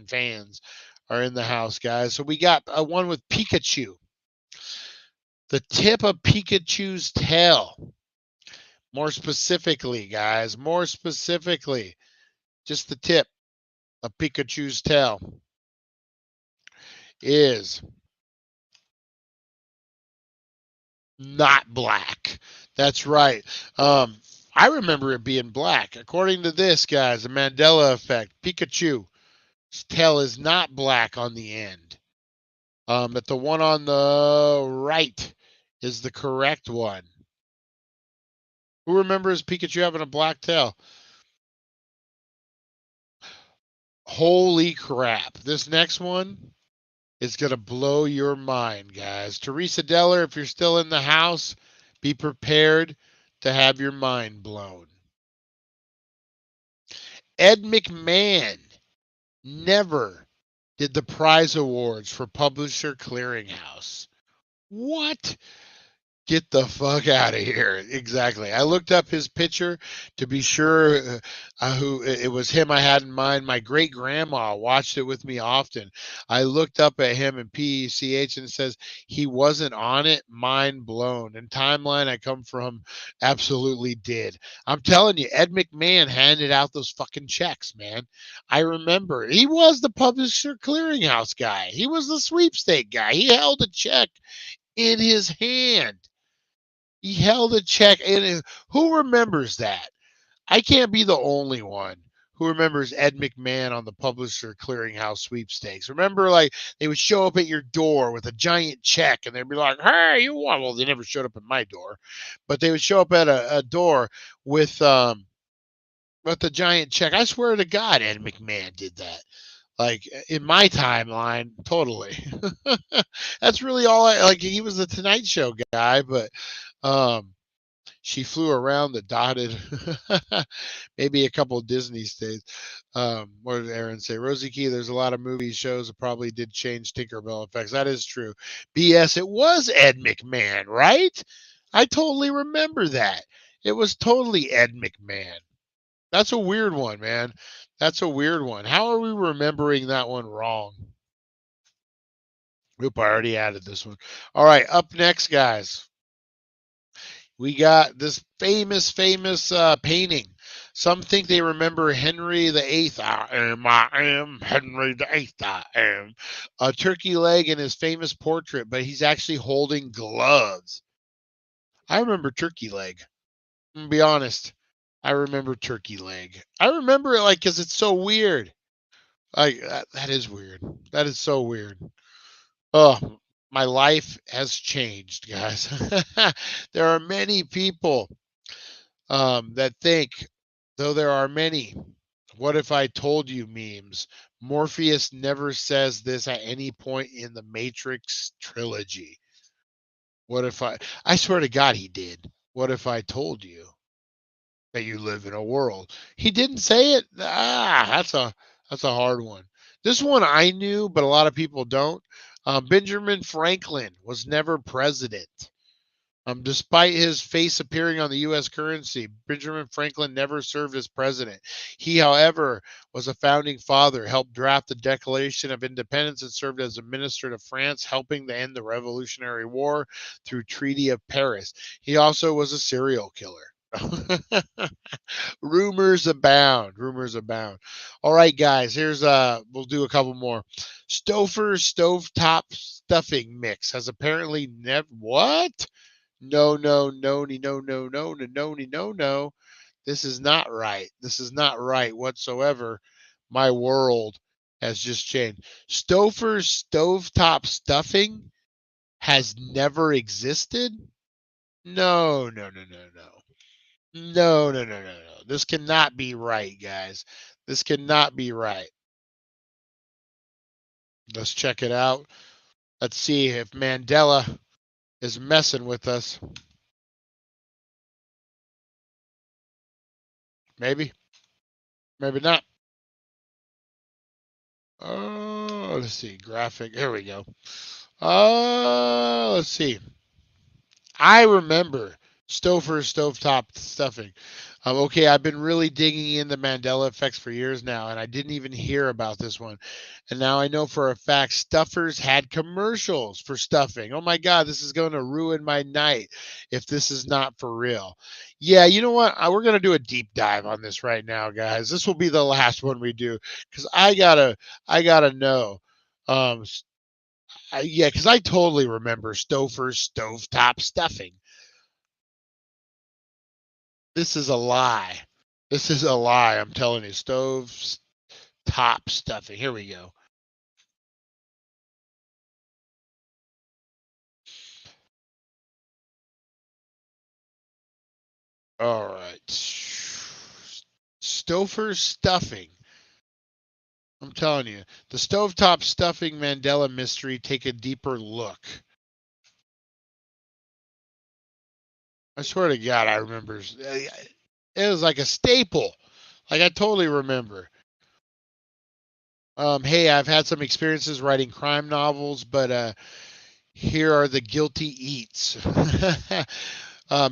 fans are in the house, guys? So we got one with Pikachu. The tip of Pikachu's tail. More specifically, guys, just the tip of Pikachu's tail is not black. That's right. I remember it being black. According to this, guys, the Mandela effect, Pikachu's tail is not black on the end. But the one on the right is the correct one. Who remembers Pikachu having a black tail? Holy crap. This next one is going to blow your mind, guys. Teresa Deller, if you're still in the house, be prepared to have your mind blown. Ed McMahon never did the prize awards for Publisher Clearinghouse. What? Get the fuck out of here. Exactly. I looked up his picture to be sure who it was him I had in mind. My great grandma watched it with me often. I looked up at him in PECH and it says he wasn't on it. Mind blown. And timeline I come from absolutely did. I'm telling you, Ed McMahon handed out those fucking checks, man. I remember he was the Publisher Clearinghouse guy. He was the sweepstake guy. He held a check in his hand. He held a check. And who remembers that? I can't be the only one who remembers Ed McMahon on the Publisher Clearinghouse sweepstakes. Remember, like, they would show up at your door with a giant check and they'd be like, hey, you want? Well, they never showed up at my door, but they would show up at a door with the giant check. I swear to God, Ed McMahon did that. Like in my timeline, totally. That's really all I like. He was the Tonight Show guy, but she flew around the dotted, maybe a couple of Disney states. What did Aaron say? Rosie Key, there's a lot of movie shows that probably did change Tinkerbell effects. That is true. BS, it was Ed McMahon, right? I totally remember that. It was totally Ed McMahon. That's a weird one, man. That's a weird one. How are we remembering that one wrong? Oop, I already added this one. All right, up next, guys. We got this famous painting. Some think they remember Henry VIII. I am Henry VIII. I am. A turkey leg in his famous portrait, but he's actually holding gloves. I remember turkey leg. I'm gonna be honest. I remember turkey leg. I remember it like because it's so weird. Like that is weird. That is so weird. Oh, my life has changed, guys. There are many people that think, though there are many, what if I told you memes? Morpheus never says this at any point in the Matrix trilogy. What if I swear to God he did. What if I told you that you live in a world? He didn't say it. That's a hard one. This one I knew, but a lot of people don't. Benjamin Franklin was never president. Despite his face appearing on the U.S. currency, Benjamin Franklin never served as president. He, however, was a founding father, helped draft the Declaration of Independence, and served as a minister to France, helping to end the Revolutionary War through Treaty of Paris. He also was a serial killer. Rumors abound. Rumors abound. All right, guys. Here's we'll do a couple more. Stouffer's stovetop stuffing mix has apparently never what? No. This is not right. This is not right whatsoever. My world has just changed. Stouffer's stovetop stuffing has never existed? No. No. This cannot be right, guys. This cannot be right. Let's check it out. Let's see if Mandela is messing with us. Maybe. Maybe not. Oh, let's see. Graphic. Here we go. Let's see. I remember Stouffer's stovetop stuffing. Okay, I've been really digging into Mandela effects for years now, and I didn't even hear about this one. And now I know for a fact Stuffers had commercials for stuffing. Oh my God, this is going to ruin my night if this is not for real. Yeah, you know what? We're going to do a deep dive on this right now, guys. This will be the last one we do because I gotta know. Yeah, because I totally remember Stouffer's stovetop stuffing. This is a lie. This is a lie. I'm telling you. Stove's top stuffing. Here we go. All right. Stouffer's stuffing. I'm telling you. The stovetop stuffing Mandela mystery. Take a deeper look. I swear to God, I remember. It was like a staple. Like I totally remember. Hey, I've had some experiences writing crime novels, but here are the guilty eats.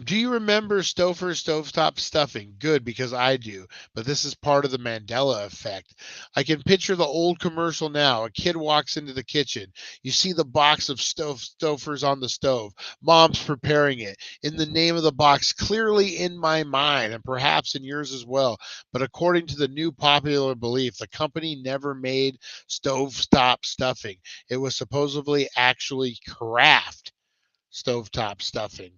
Do you remember Stouffer's stovetop stuffing? Good, because I do. But this is part of the Mandela effect. I can picture the old commercial now. A kid walks into the kitchen. You see the box of Stouffer's on the stove. Mom's preparing it. In the name of the box, clearly in my mind, and perhaps in yours as well. But according to the new popular belief, the company never made stovetop stuffing. It was supposedly actually Kraft stovetop stuffing.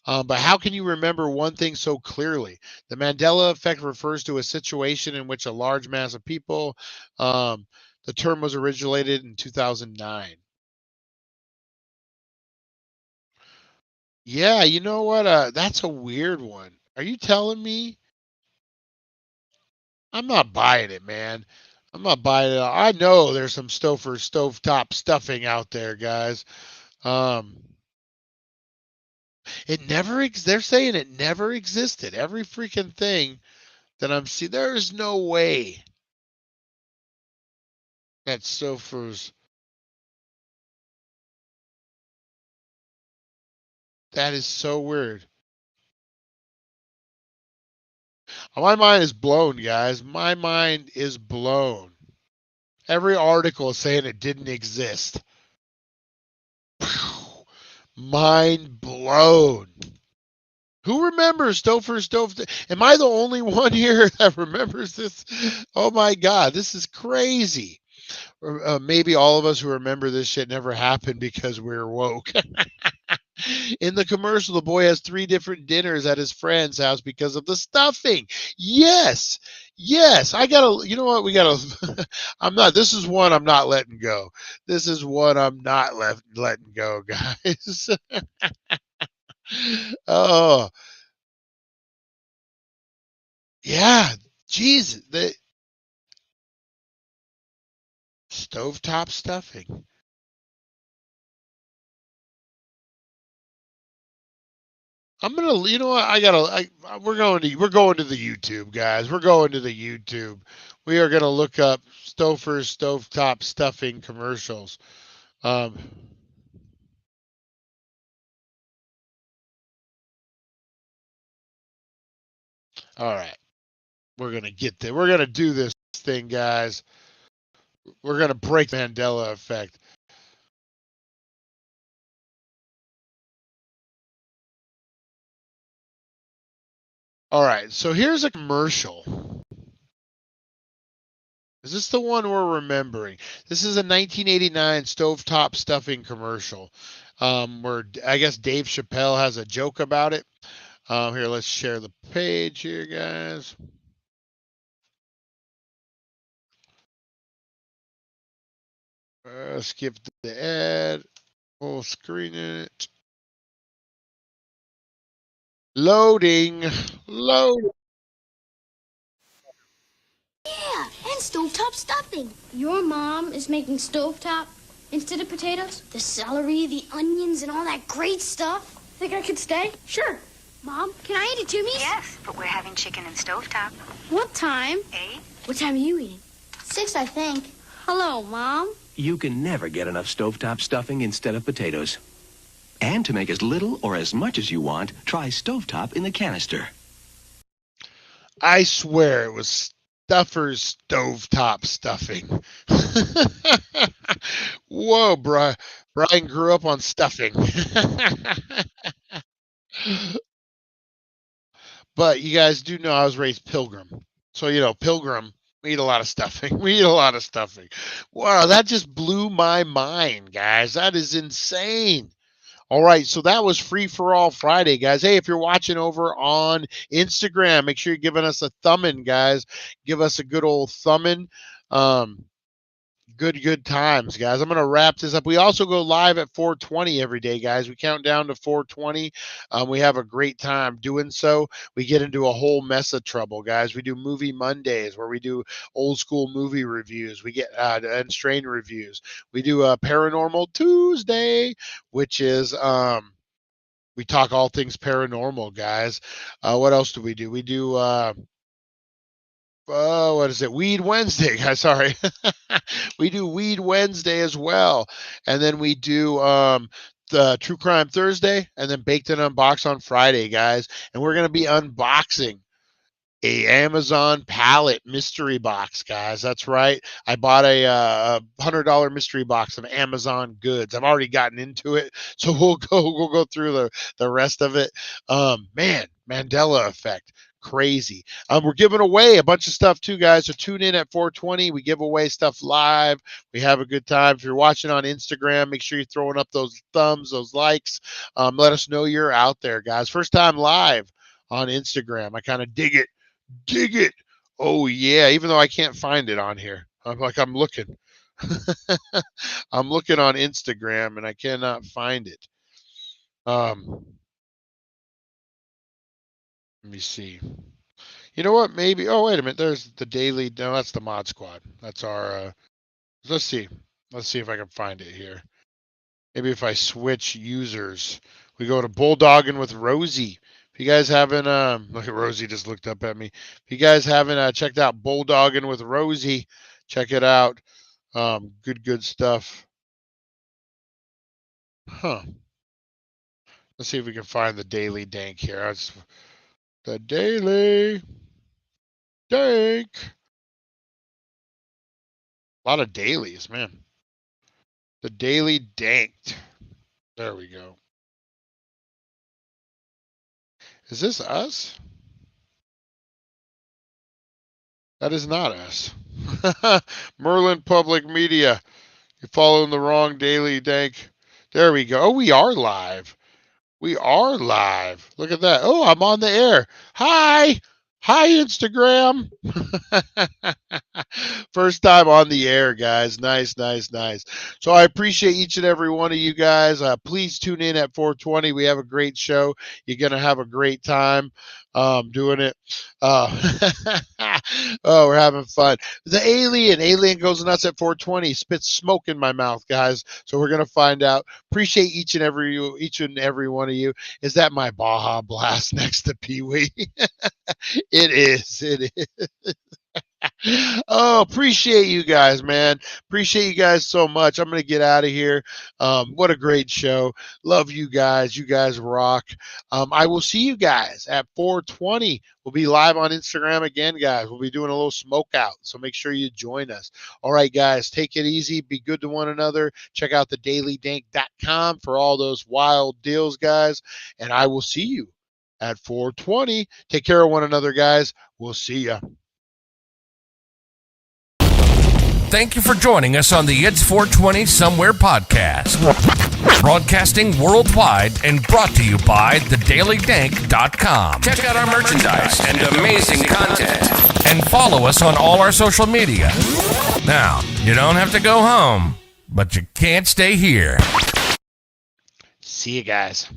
But how can you remember one thing so clearly? The Mandela effect refers to a situation in which a large mass of people, um, the term was originated in 2009. Yeah, you know what? That's a weird one. Are you telling me? I'm not buying it, man. I'm not buying it. I know there's some stovetop stuffing out there, guys. Um, they're saying it never existed. Every freaking thing that I'm seeing, there is no way that Stouffer's. That is so weird. My mind is blown, guys. My mind is blown. Every article is saying it didn't exist. Mind blown. Who remembers Stouffer's stove? Am I the only one here that remembers this? Oh my God, this is crazy. Maybe all of us who remember this shit never happened because we're woke. In the commercial, the boy has 3 different dinners at his friend's house because of the stuffing. Yes. Yes. I gotta, you know what? We gotta, this is one I'm not letting go. This is one I'm not letting go, guys. Oh, yeah. Jeez. The stovetop stuffing. I'm gonna, you know what? We're going to the YouTube, guys. We're going to the YouTube. We are gonna look up Stouffer's stovetop stuffing commercials. Um, all right, we're gonna get there. We're gonna do this thing, guys. We're gonna break the Mandela effect. All right, so here's a commercial. Is this the one we're remembering? This is a 1989 stovetop stuffing commercial, where I guess Dave Chappelle has a joke about it. Here, let's share the page here, guys. Skip the ad. Full screen it. Loading. Load. Yeah, and stovetop stuffing. Your mom is making stovetop instead of potatoes? The celery, the onions, and all that great stuff? Think I could stay? Sure. Mom, can I eat it too, Miss? Yes, but we're having chicken and stovetop. What time? 8? What time are you eating? 6, I think. Hello, Mom. You can never get enough stovetop stuffing instead of potatoes. And to make as little or as much as you want, try stovetop in the canister. I swear it was Stuffer's stovetop stuffing. Whoa, Brian grew up on stuffing. But you guys do know I was raised Pilgrim. So, Pilgrim, we eat a lot of stuffing. We eat a lot of stuffing. Wow, that just blew my mind, guys. That is insane. All right, so that was Free for All Friday, guys. Hey, if you're watching over on Instagram, make sure you're giving us a thumbing, guys. Give us a good old thumbing. Good times, guys. I'm going to wrap this up. We also go live at 4:20 every day, guys. We count down to 4:20. We have a great time doing so. We get into a whole mess of trouble, guys. We do Movie Mondays where we do old school movie reviews. We get Unstrained reviews. We do a Paranormal Tuesday, which is We talk all things paranormal, guys. What else do? We do what is it? Weed Wednesday, guys. Sorry. We do Weed Wednesday as well. And then we do the True Crime Thursday and then Baked and Unbox on Friday, guys. And we're going to be unboxing a Amazon pallet mystery box, guys. That's right. I bought a $100 mystery box of Amazon goods. I've already gotten into it, so we'll go through the rest of it. Man, Mandela effect. Crazy. We're giving away a bunch of stuff too, guys. So tune in at 420. We give away stuff live. We have a good time. If you're watching on Instagram, make sure you're throwing up those thumbs, those likes. Let us know you're out there, guys. First time live on Instagram. I kind of dig it. Oh yeah, even though I can't find it on here. I'm looking. I'm looking on Instagram and I cannot find it. Let me see. You know what? Maybe. Oh, wait a minute. There's the daily. No, that's the Mod Squad. That's our. Let's see. Let's see if I can find it here. Maybe if I switch users, we go to Bulldogging with Rosie. If you guys haven't, look at Rosie just looked up at me. If you guys haven't checked out Bulldogging with Rosie, check it out. Good stuff. Huh. Let's see if we can find the Daily Dank here. The Daily Dank. A lot of dailies, man. The Daily Danked. There we go. Is this us? That is not us. Merlin Public Media. You're following the wrong Daily Dank. There we go. Oh, we are live. We are live. Look at that. Oh, I'm on the air. Hi. Hi, Instagram. First time on the air, guys. Nice. So I appreciate each and every one of you guys. Please tune in at 420. We have a great show. You're going to have a great time doing it. Oh, we're having fun. The alien goes nuts at 420. Spits smoke in my mouth, guys. So we're going to find out. Appreciate each and every one of you. Is that my Baja Blast next to Pee-wee? It is. Oh, appreciate you guys, man. Appreciate you guys so much. I'm going to get out of here. What a great show. Love you guys. You guys rock. I will see you guys at 420. We'll be live on Instagram again, guys. We'll be doing a little smoke out, so make sure you join us. All right, guys, take it easy. Be good to one another. Check out thedailydank.com for all those wild deals, guys. And I will see you at 420. Take care of one another, guys. We'll see ya. Thank you for joining us on the It's 420 Somewhere podcast. Broadcasting worldwide and brought to you by thedailydank.com. Check out our merchandise and amazing content. And follow us on all our social media. Now, you don't have to go home, but you can't stay here. See you guys.